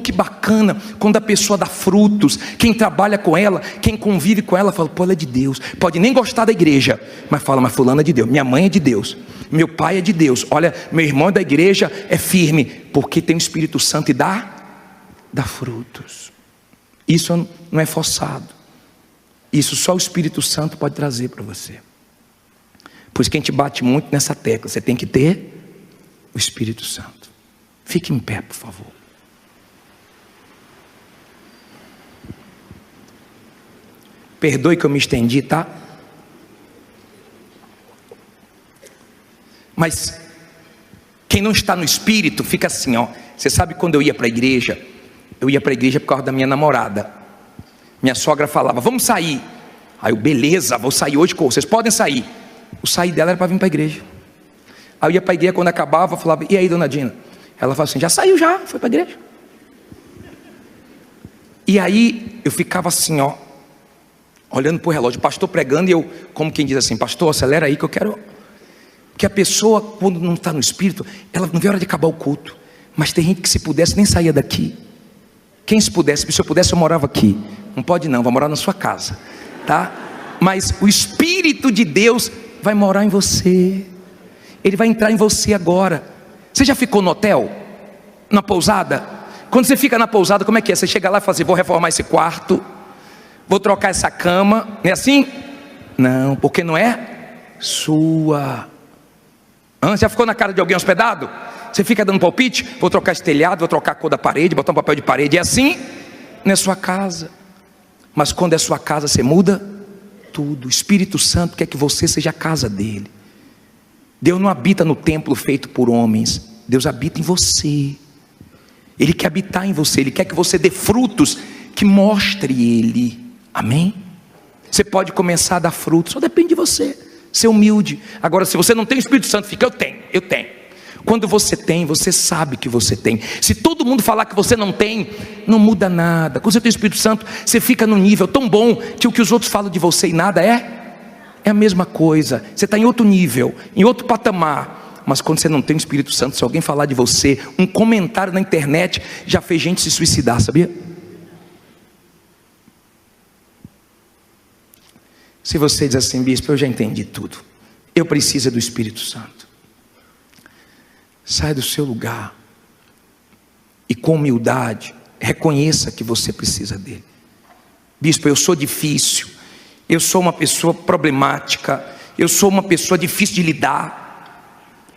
que bacana. Quando a pessoa dá frutos, quem trabalha com ela, quem convive com ela, fala, ela é de Deus. Pode nem gostar da igreja, mas fala, mas fulano é de Deus, minha mãe é de Deus, meu pai é de Deus, olha, meu irmão é da igreja, é firme, porque tem o Espírito Santo e dá frutos. Isso não é forçado. Isso só o Espírito Santo pode trazer para você. Por isso que a gente bate muito nessa tecla. Você tem que ter o Espírito Santo. Fique em pé, por favor. Perdoe que eu me estendi, tá? Mas quem não está no espírito fica assim, ó. Você sabe, quando eu ia para a igreja, por causa da minha namorada. Minha sogra falava, vamos sair. Aí eu, beleza, vou sair hoje, vocês podem sair. O sair dela era para vir para a igreja. Aí eu ia para a igreja, quando acabava, eu falava, e aí, dona Dina? Ela falava assim, já saiu já, foi para a igreja. E aí eu ficava assim, ó, olhando para o relógio, o pastor pregando, e eu, como quem diz assim, pastor, acelera aí que eu quero. Porque a pessoa, quando não está no espírito, ela não vê a hora de acabar o culto. Mas tem gente que, se pudesse, nem saía daqui. Quem se eu pudesse, eu morava aqui. Não pode não, vai morar na sua casa, tá? Mas o Espírito de Deus vai morar em você. Ele vai entrar em você agora. Você já ficou no hotel? Na pousada? Quando você fica na pousada, como é que é? Você chega lá e fala assim, vou reformar esse quarto, vou trocar essa cama. Não é assim? Não, porque não é sua. Já ficou na cara de alguém hospedado? Você fica dando palpite? Vou trocar esse telhado, vou trocar a cor da parede, botar um papel de parede. É assim? Não é sua casa. Mas quando é sua casa, você muda tudo. O Espírito Santo quer que você seja a casa dele. Deus não habita no templo feito por homens. Deus habita em você. Ele quer habitar em você. Ele quer que você dê frutos que mostre ele. Amém? Você pode começar a dar frutos, só depende de você. Ser humilde. Agora, se você não tem o Espírito Santo, fica, eu tenho. Quando você tem, você sabe que você tem. Se todo mundo falar que você não tem, não muda nada. Quando você tem o Espírito Santo, você fica num nível tão bom que o que os outros falam de você e nada é a mesma coisa. Você está em outro nível, em outro patamar. Mas quando você não tem o Espírito Santo, se alguém falar de você, um comentário na internet já fez gente se suicidar, sabia? Se você diz assim, bispo, eu já entendi tudo, eu preciso do Espírito Santo. Sai do seu lugar e, com humildade, reconheça que você precisa dele. Bispo, eu sou difícil, eu sou uma pessoa problemática, eu sou uma pessoa difícil de lidar,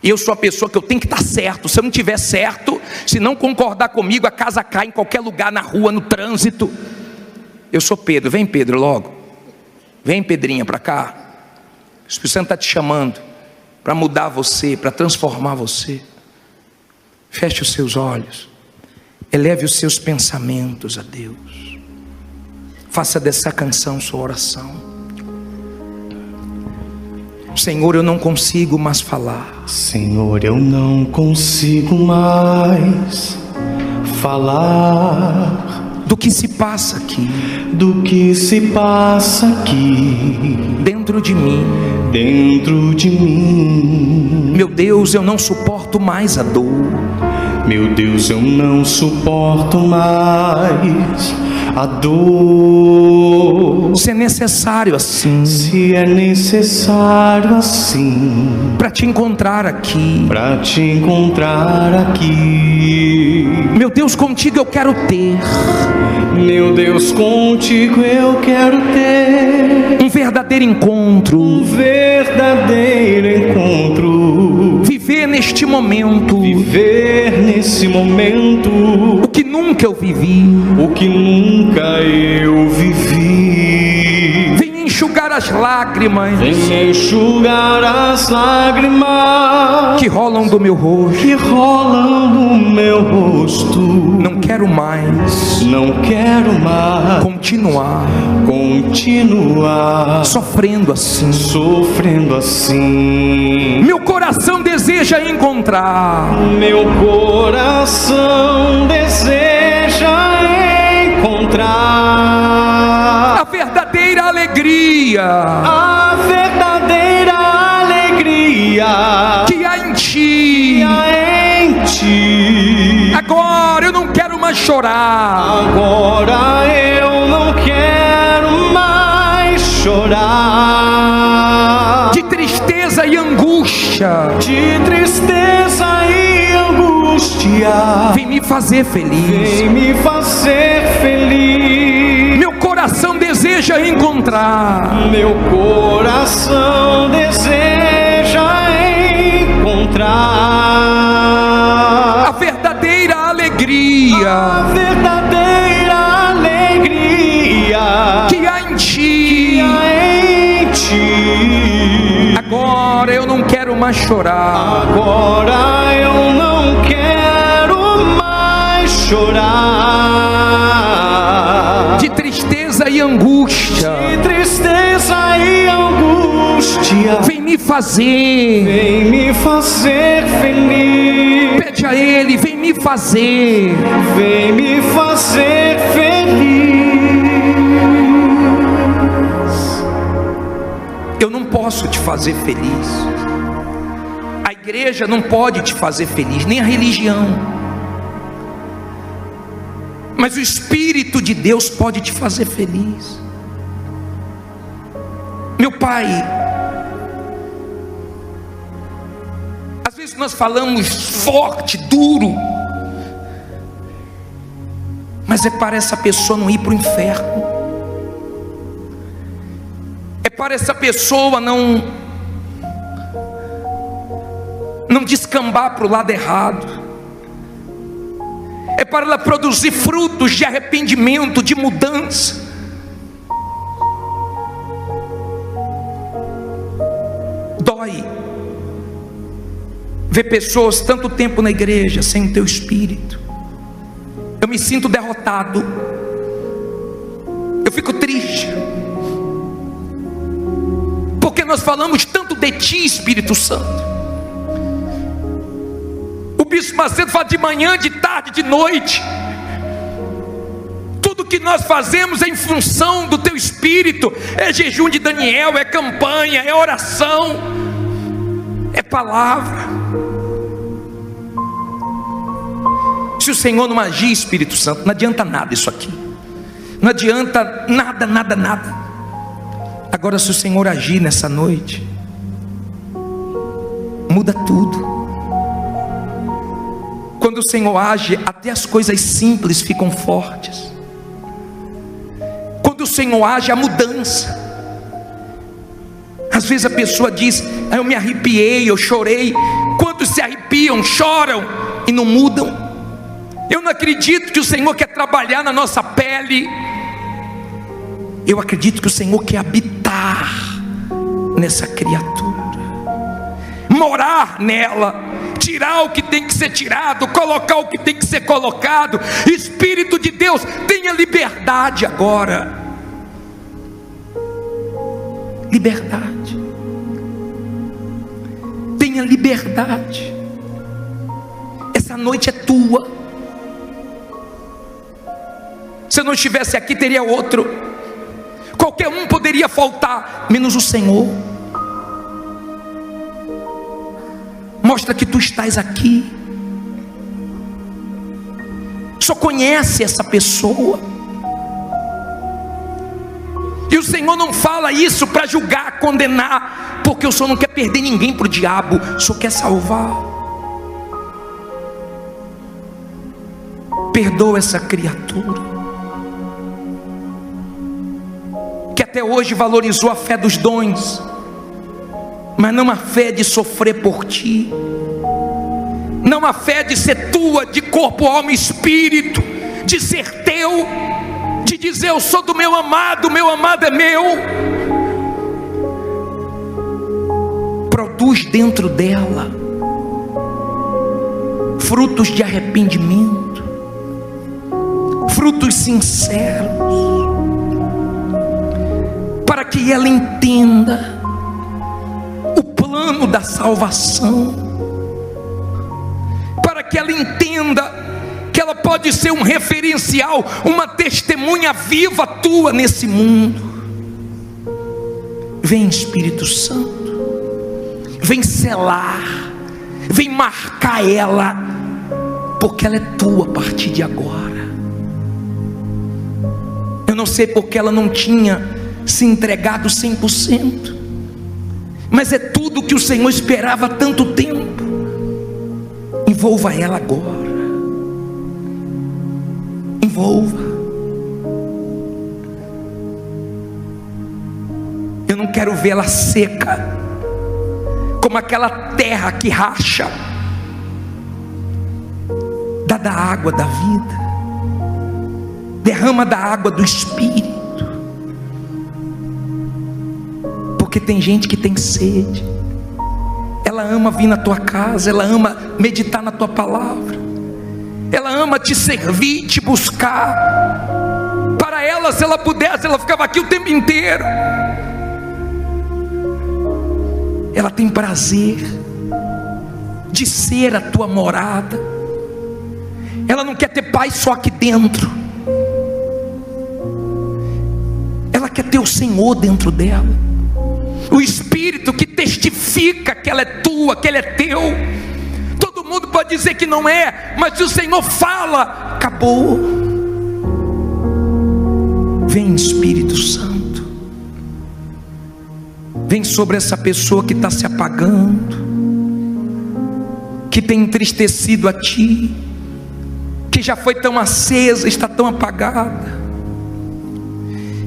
eu sou a pessoa que eu tenho que estar certo. Se eu não estiver certo, se não concordar comigo, a casa cai em qualquer lugar, na rua, no trânsito. Eu sou Pedro, vem Pedro logo. Vem Pedrinha para cá. O Espírito Santo está te chamando para mudar você, para transformar você. Feche os seus olhos, eleve os seus pensamentos a Deus. Faça dessa canção sua oração. Senhor, eu não consigo mais falar. Senhor, eu não consigo mais falar do que se passa aqui, do que se passa aqui dentro de mim. Dentro de mim. Meu Deus, eu não suporto mais a dor. Meu Deus, eu não suporto mais a dor. Se é necessário assim, se é necessário assim, para te encontrar aqui, para te encontrar aqui. Meu Deus, contigo eu quero ter. Meu Deus, contigo eu quero ter um verdadeiro encontro. Um verdadeiro encontro. Viver neste momento. Viver nesse momento. O que nunca eu vivi. O que nunca eu vivi. Vem enxugar as lágrimas. Vem enxugar as lágrimas que rolam do meu rosto. Que rolam do meu rosto. Não quero mais. Não quero mais continuar sofrendo assim. Sofrendo assim. Meu coração deseja encontrar. Meu coração deseja encontrar a verdadeira alegria. A verdadeira alegria que há em ti. Que há em ti. Agora eu não quero mais chorar. Agora eu não quero mais chorar. De tristeza e angústia. De tristeza e angústia. Vem me fazer feliz. Vem me fazer feliz. Meu coração deseja encontrar. Meu coração deseja encontrar a verdadeira alegria. A verdadeira alegria que há em ti. mais chorar. Agora eu não quero mais chorar. De tristeza e angústia. De tristeza e angústia. Vem me fazer feliz. Pede a Ele, vem me fazer feliz. Eu não posso te fazer feliz. A igreja não pode te fazer feliz, nem a religião. Mas o Espírito de Deus pode te fazer feliz. Meu Pai, às vezes nós falamos forte, duro, mas é para essa pessoa não ir para o inferno. É para essa pessoa não descambar para o lado errado. É para ela produzir frutos de arrependimento, de mudança. Dói ver pessoas tanto tempo na igreja sem o teu Espírito. Eu me sinto derrotado. Eu fico triste, porque nós falamos tanto de Ti, Espírito Santo. O Bispo Macedo fala de manhã, de tarde, de noite. Tudo que nós fazemos é em função do Teu Espírito. É jejum de Daniel, é campanha, é oração, é palavra. Se o Senhor não agir, Espírito Santo, não adianta nada isso aqui. Não adianta nada. Agora, se o Senhor agir nessa noite, muda tudo. Quando o Senhor age, até as coisas simples ficam fortes. Quando o Senhor age, há mudança. Às vezes a pessoa diz: eu me arrepiei, eu chorei. Quantos se arrepiam, choram e não mudam? Eu não acredito que o Senhor quer trabalhar na nossa pele. Eu acredito que o Senhor quer habitar nessa criatura, morar nela, tirar o que tem que ser tirado, colocar o que tem que ser colocado. Espírito de Deus, tenha liberdade agora. Liberdade. Tenha liberdade. Essa noite é tua. Se eu não estivesse aqui, teria outro. Qualquer um poderia faltar, menos o Senhor. Mostra que tu estás aqui. Só conhece essa pessoa. E o Senhor não fala isso para julgar, condenar, porque o Senhor não quer perder ninguém para o diabo, só quer salvar. Perdoa essa criatura que até hoje valorizou a fé dos dons, mas não a fé de sofrer por ti, não a fé de ser tua, de corpo, alma e espírito, de ser teu, de dizer: eu sou do meu amado é meu. Produz dentro dela frutos de arrependimento, frutos sinceros, para que ela entenda o plano da salvação, para que ela entenda que ela pode ser um referencial, uma testemunha viva tua nesse mundo. Vem, Espírito Santo, vem selar, vem marcar ela, porque ela é tua a partir de agora. Eu não sei porque ela não tinha se entregado 100%, mas é tudo que o Senhor esperava há tanto tempo. Envolva ela agora. Envolva. Eu não quero vê-la seca, como aquela terra que racha. Dá da água da vida, derrama da água do Espírito, porque tem gente que tem sede. Ela ama vir na tua casa, ela ama meditar na tua palavra, ela ama te servir, te buscar. Para ela, se ela pudesse, ela ficava aqui o tempo inteiro. Ela tem prazer de ser a tua morada. Ela não quer ter paz só aqui dentro, ela quer ter o Senhor dentro dela, o Espírito que testifica que ela é tua, que ele é teu. Todo mundo pode dizer que não é, mas se o Senhor fala, acabou. Vem, Espírito Santo, vem sobre essa pessoa que está se apagando, que tem entristecido a ti, que já foi tão acesa, está tão apagada,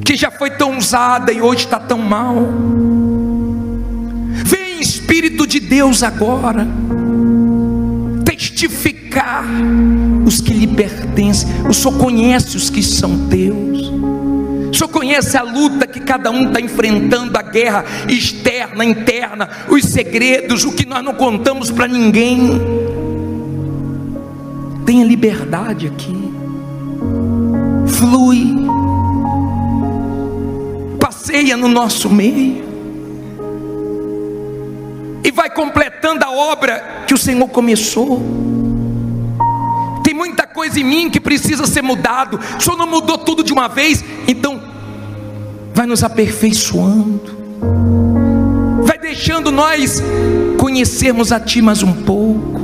que já foi tão usada e hoje está tão mal. Vem, Espírito de Deus, agora testificar os que lhe pertencem. O Senhor conhece os que são teus, o Senhor conhece a luta que cada um está enfrentando, a guerra externa, interna, os segredos, o que nós não contamos para ninguém. Tenha liberdade aqui, flui, passeia no nosso meio e vai completando a obra que o Senhor começou. Tem muita coisa em mim que precisa ser mudado. O Senhor não mudou tudo de uma vez, então vai nos aperfeiçoando, vai deixando nós conhecermos a Ti mais um pouco.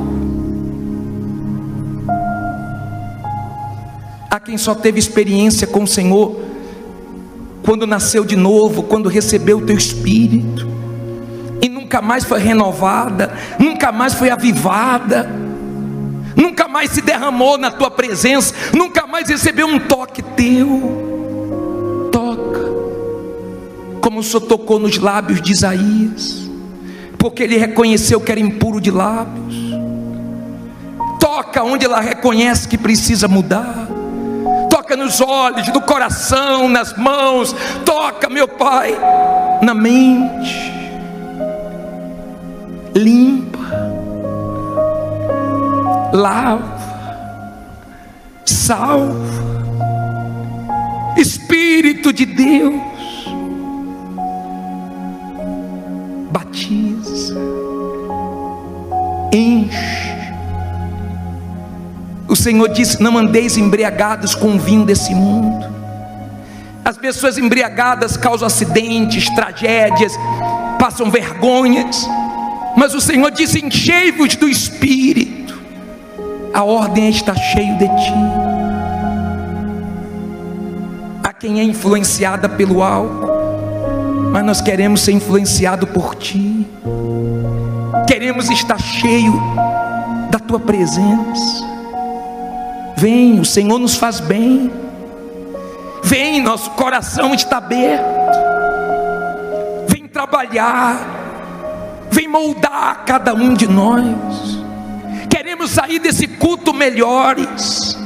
Há quem só teve experiência com o Senhor quando nasceu de novo, quando recebeu o Teu Espírito, e nunca mais foi renovada, nunca mais foi avivada, nunca mais se derramou na Tua presença, nunca mais recebeu um toque Teu. Toca, como o Senhor tocou nos lábios de Isaías, porque ele reconheceu que era impuro de lábios. Toca onde ela reconhece que precisa mudar. Toca nos olhos, no coração, nas mãos. Toca, meu Pai, na mente. Limpa, lava, salva. Espírito de Deus, batiza, enche. O Senhor disse: não andeis embriagados com o vinho desse mundo. As pessoas embriagadas causam acidentes, tragédias, passam vergonhas. Mas o Senhor disse: enchei-vos do Espírito. A ordem é estar cheio de Ti. Há quem é influenciada pelo álcool, mas nós queremos ser influenciados por Ti. Queremos estar cheio da Tua presença. Vem, o Senhor nos faz bem. Vem, nosso coração está aberto. Vem trabalhar, vem moldar cada um de nós. Queremos sair desse culto melhores,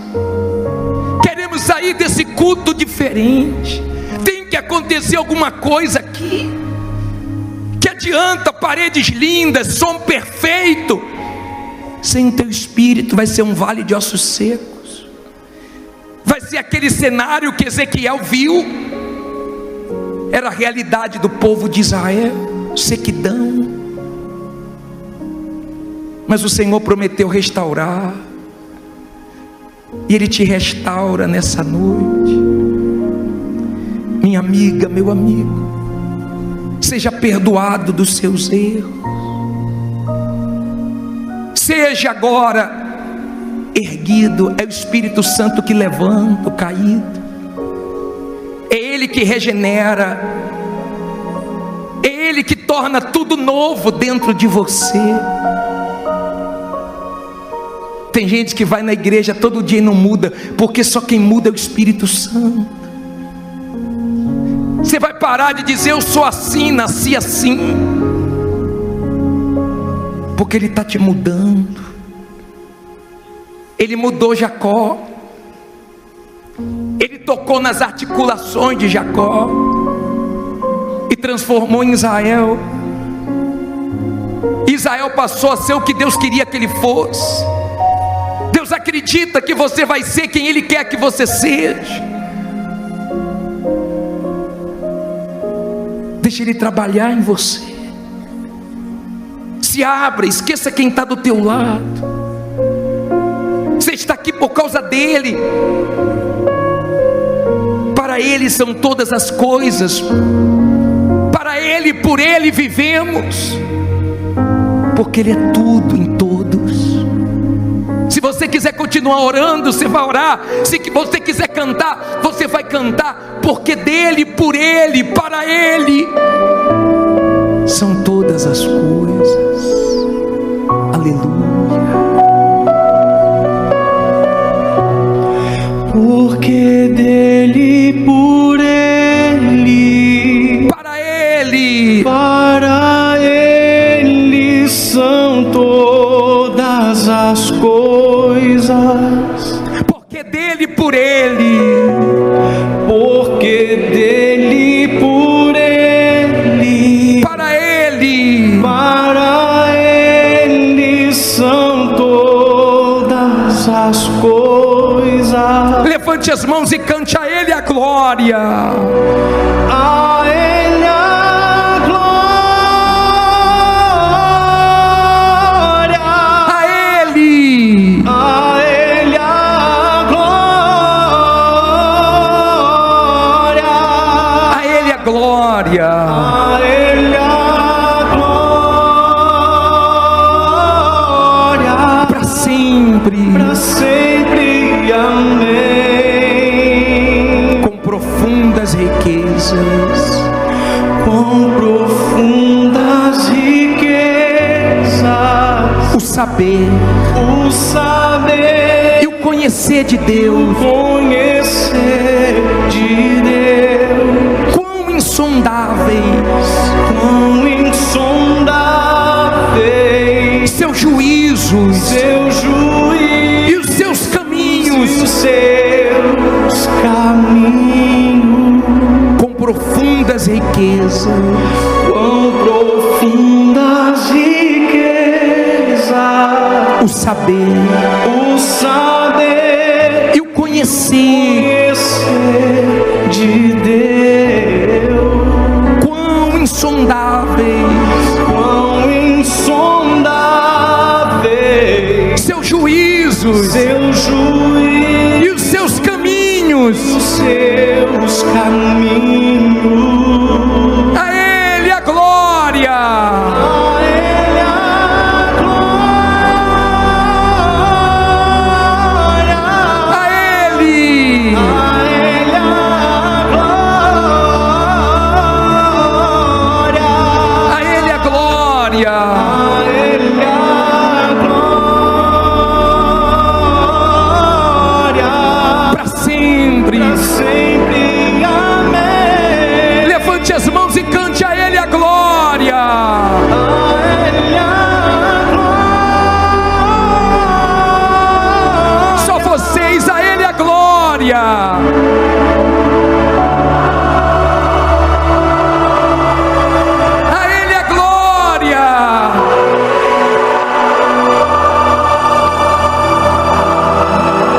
queremos sair desse culto diferente. Tem que acontecer alguma coisa aqui. Que adianta paredes lindas, som perfeito, sem o Teu Espírito vai ser um vale de ossos secos. Vai ser aquele cenário que Ezequiel viu, era a realidade do povo de Israel, sequidão. Mas o Senhor prometeu restaurar, e Ele te restaura nessa noite. Minha amiga, meu amigo, seja perdoado dos seus erros. Seja agora erguido. É o Espírito Santo que levanta o caído, é Ele que regenera, é Ele que torna tudo novo dentro de você. Tem gente que vai na igreja todo dia e não muda, porque só quem muda é o Espírito Santo. Você vai parar de dizer: eu sou assim, nasci assim, porque Ele está te mudando. Ele mudou Jacó, Ele tocou nas articulações de Jacó e transformou em Israel. Israel passou a ser o que Deus queria que ele fosse. Deus acredita que você vai ser quem Ele quer que você seja. Deixa Ele trabalhar em você. Se abra, esqueça quem está do teu lado. Você está aqui por causa dEle. Para Ele são todas as coisas. Para Ele, por Ele vivemos. Porque Ele é tudo em todos. Se você quiser continuar orando, você vai orar. Se você quiser cantar, você vai cantar. Porque dele, por Ele, para Ele são todas as coisas. Aleluia. Porque dele, por Ele, para Ele são todas as coisas. Porque dele, por Ele, porque dele, por Ele, para Ele são todas as coisas. Levante as mãos e cante a Ele a glória. A Ele a glória. A Ele. A Ele a glória. A Ele a glória. A Ele a glória. Para sempre. Para sempre, amém. Com profundas riquezas. Com profundas riquezas, O saber o saber e o conhecer de Deus. conhecer de Deus. Quão insondáveis Quão insondáveis seus juízos seu juízo e os seus e caminhos. os seus caminhos. Com profundas riquezas. Quão profundas riquezas, O saber o saber e o conhecer. conhecer de Deus. Quão insondáveis Quão insondáveis seus juízos seu juízo e os seus caminhos. e os seus caminhos. A Ele a glória. A Ele a glória. A Ele. A Ele a glória. A Ele a glória. A Ele a glória. Para sempre. Para sempre, amém. Levante as mãos e cante a Ele a glória. A Ele a glória. Só vocês, a Ele a glória. A Ele a glória.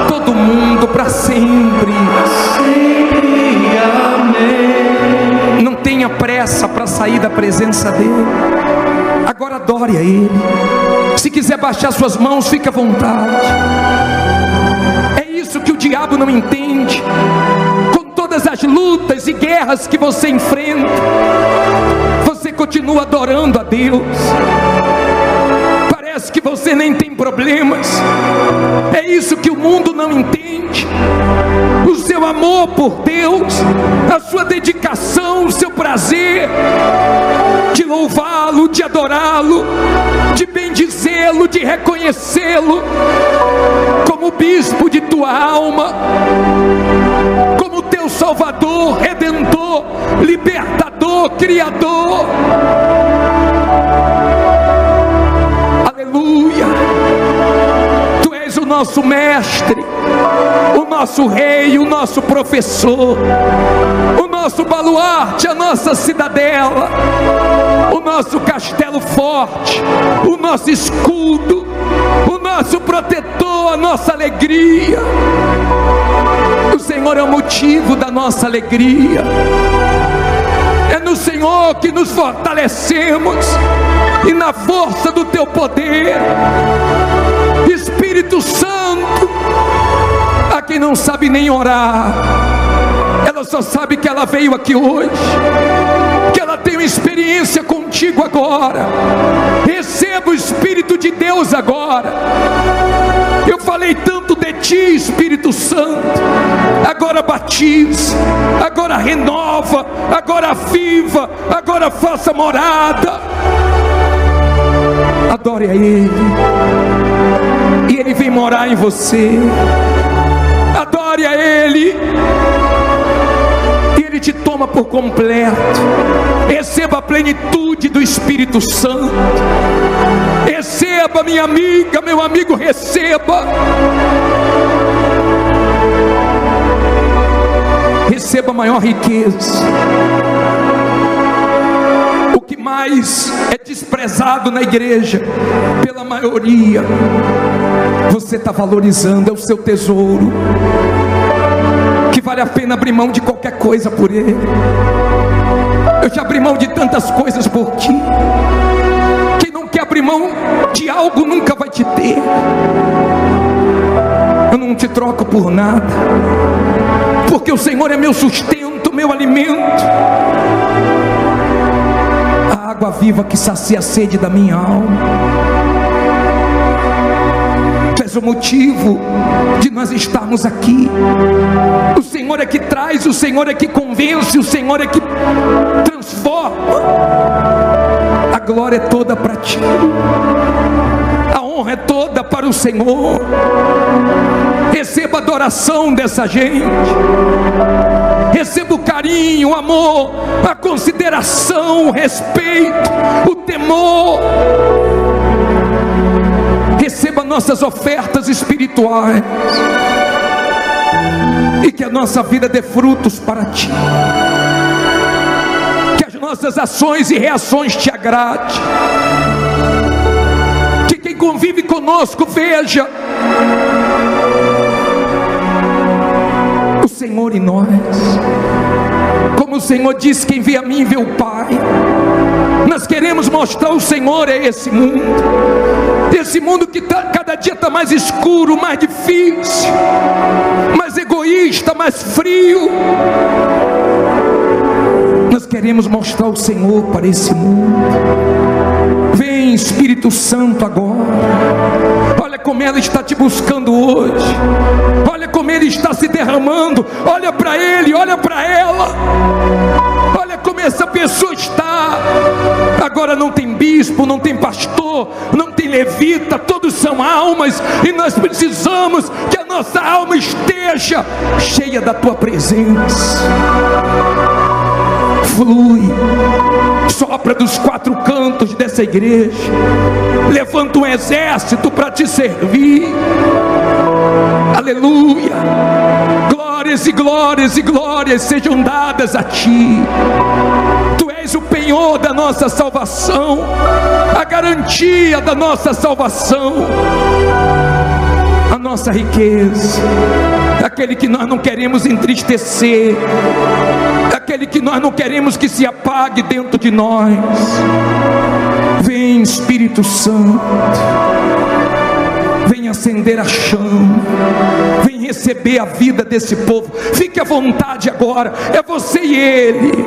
Todo mundo para sempre. Sempre, amém. Não tenha pressa para sair da presença dEle. Agora adore a Ele. Se quiser baixar suas mãos, fique à vontade. É isso que o diabo não entende. Com todas as lutas e guerras que você enfrenta, você continua adorando a Deus. Parece que você nem tem problemas. É isso que o mundo não entende. O seu amor por Deus, a sua dedicação, o seu prazer de louvá-lo, de adorá-lo, de bendizê-lo, de reconhecê-lo como bispo de tua alma, como teu Salvador, Redentor, Libertador, Criador. Aleluia. Tu és o nosso Mestre, o nosso nosso rei, o nosso professor, o nosso baluarte, a nossa cidadela, o nosso castelo forte, o nosso escudo, o nosso protetor, a nossa alegria. O Senhor é o motivo da nossa alegria. É no Senhor que nos fortalecemos, e na força do teu poder. Espírito Santo, a quem não sabe nem orar, ela só sabe que ela veio aqui hoje, que ela tem uma experiência contigo agora. Receba o Espírito de Deus agora. Eu falei tanto de ti, Espírito Santo. Agora batize, agora renova, agora aviva, agora faça morada. Adore a Ele, e Ele vem morar em você. Adore a Ele, e Ele te toma por completo. Receba a plenitude do Espírito Santo. Receba, minha amiga, meu amigo, receba. Receba a maior riqueza. O que mais é desprezado na igreja pela maioria, você está valorizando. É o seu tesouro, que vale a pena abrir mão de qualquer coisa por ele. Eu já abri mão de tantas coisas por ti. Quem não quer abrir mão de algo nunca vai te ter. Eu não te troco por nada, porque o Senhor é meu sustento, meu alimento, a água viva que sacia a sede da minha alma. Tu és o motivo de nós estarmos aqui. O Senhor é que traz, o Senhor é que convence, o Senhor é que transforma. A glória é toda para ti, a honra é toda para o Senhor. Receba a adoração dessa gente, receba o carinho, o amor, a consideração, o respeito, o temor. Receba nossas ofertas espirituais, e que a nossa vida dê frutos para ti, que as nossas ações e reações te agrade, que quem convive conosco veja o Senhor em nós. Como o Senhor disse: quem vê a mim vê o Pai. Nós queremos mostrar o Senhor a esse mundo que cada dia está mais escuro, mais difícil, mais egoísta, mais frio. Nós queremos mostrar o Senhor para esse mundo. Vem, Espírito Santo, agora. Olha como ela está te buscando hoje. Olha como Ele está se derramando. Olha para Ele, olha para ela. Olha como essa pessoa está. Agora não tem bispo, não tem pastor, não tem levita, todos são almas, e nós precisamos que a nossa alma esteja cheia da tua presença. Flui, sopra dos quatro cantos dessa igreja, levanta um exército para te servir. Aleluia. Glórias e glórias e glórias sejam dadas a ti. Tu és o penhor da nossa salvação, a garantia da nossa salvação, a nossa riqueza, aquele que nós não queremos entristecer, aquele que nós não queremos que se apague dentro de nós. Vem, Espírito Santo, vem acender a chama, vem receber a vida desse povo. Fique à vontade agora, é você e Ele.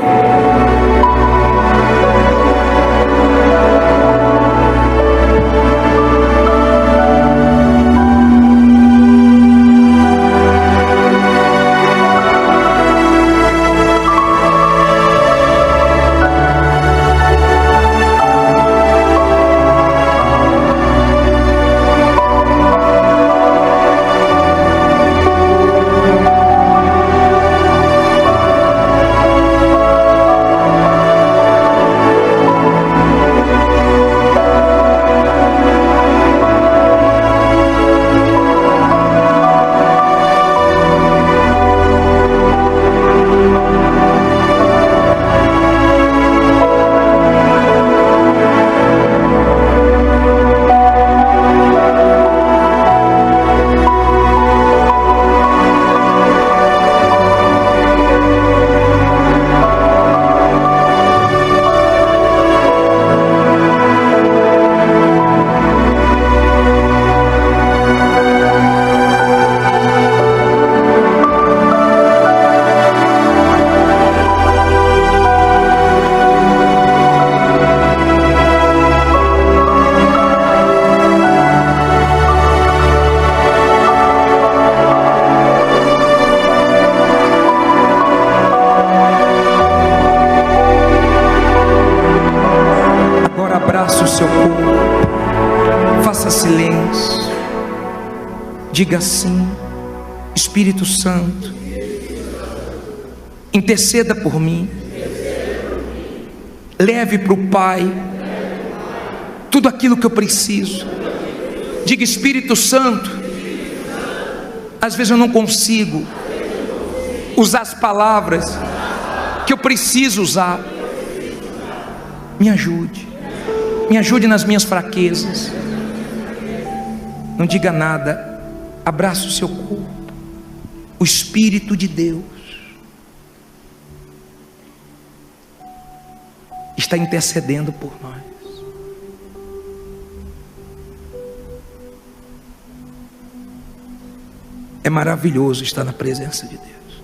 Diga assim: Espírito Santo, interceda por mim. Leve para o Pai tudo aquilo que eu preciso. Diga: Espírito Santo, às vezes eu não consigo usar as palavras que eu preciso usar. Me ajude nas minhas fraquezas. Não diga nada, abraça o seu corpo. O Espírito de Deus está intercedendo por nós. É maravilhoso estar na presença de Deus.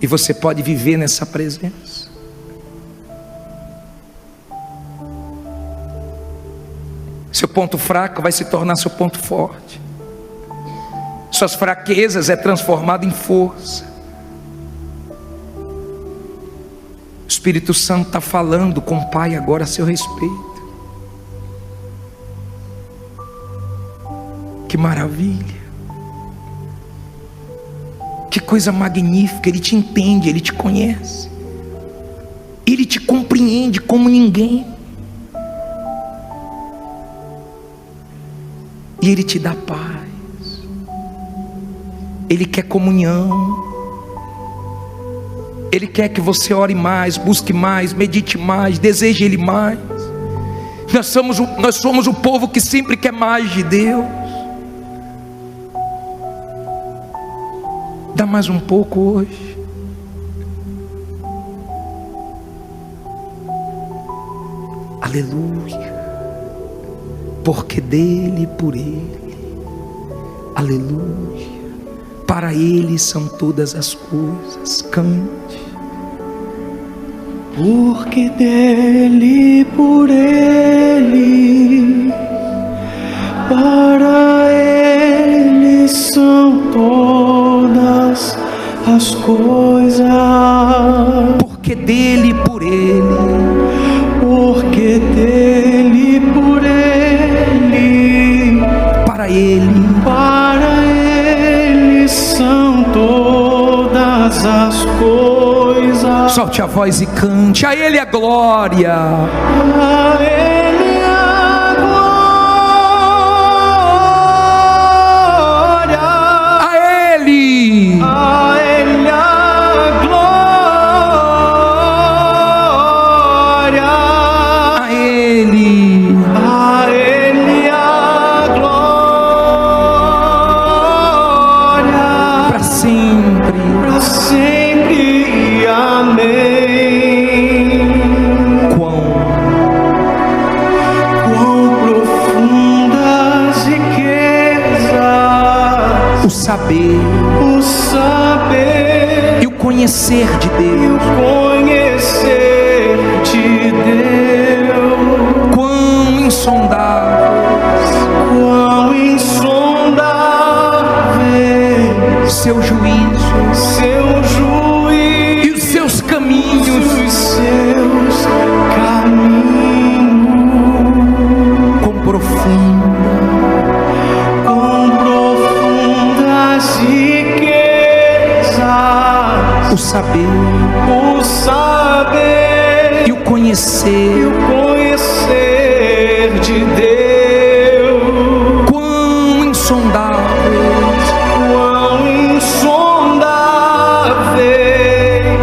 E você pode viver nessa presença. Seu ponto fraco vai se tornar seu ponto forte. Suas fraquezas é transformado em força. O Espírito Santo está falando com o Pai agora a seu respeito. Que maravilha. Que coisa magnífica. Ele te entende, Ele te conhece, Ele te compreende como ninguém, e Ele te dá paz. Ele quer comunhão. Ele quer que você ore mais, busque mais, medite mais, deseje Ele mais. Nós somos o povo que sempre quer mais de Deus. Dá mais um pouco hoje. Aleluia. Porque dele, por ele. Aleluia. Para ele são todas as coisas. Cante. Porque dele, por ele, para ele são todas as coisas. Porque dele, por ele. Porque dele, por ele, para ele são todas as coisas. Solte a voz e cante. A ele a glória. A ele a glória. A ele. A ele a glória. A ele. A ele a glória. Para sempre. Para sempre. Amém. Quão profundas riquezas O saber e o conhecer de e o Deus. conhecer de Deus. Quão insondáveis seu juízo e os seus caminhos. Quão profundas riquezas, o saber e o conhecer de Deus. Quão insondáveis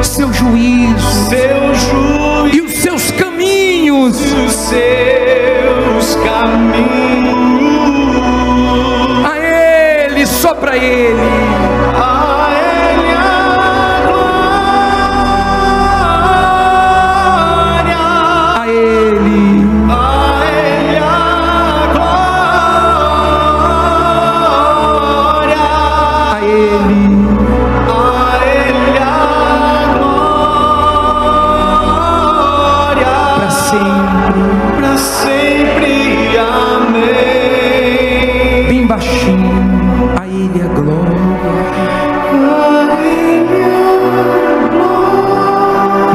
seu juízo e os seus caminhos. A ele, só para ele. A ele a glória. A ele. A ele a glória. A ele. A ele a glória. Para sempre. Amém. Bem baixinho. A ele a glória.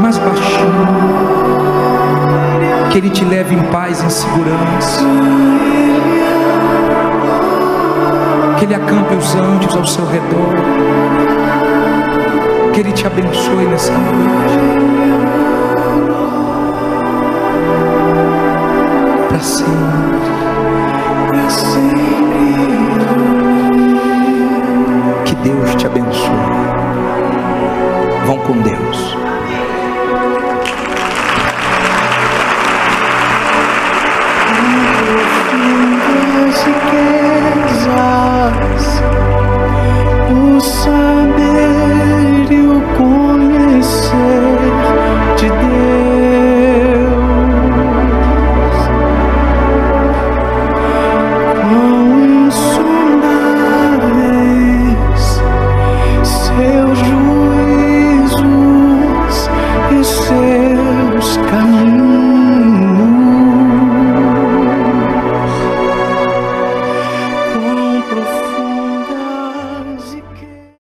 Mais baixinho. Que ele te leve em paz, em segurança. Ele acampe os anjos ao seu redor. Que Ele te abençoe nessa noite. Para sempre. Para sempre. Que Deus te abençoe. Vão com Deus.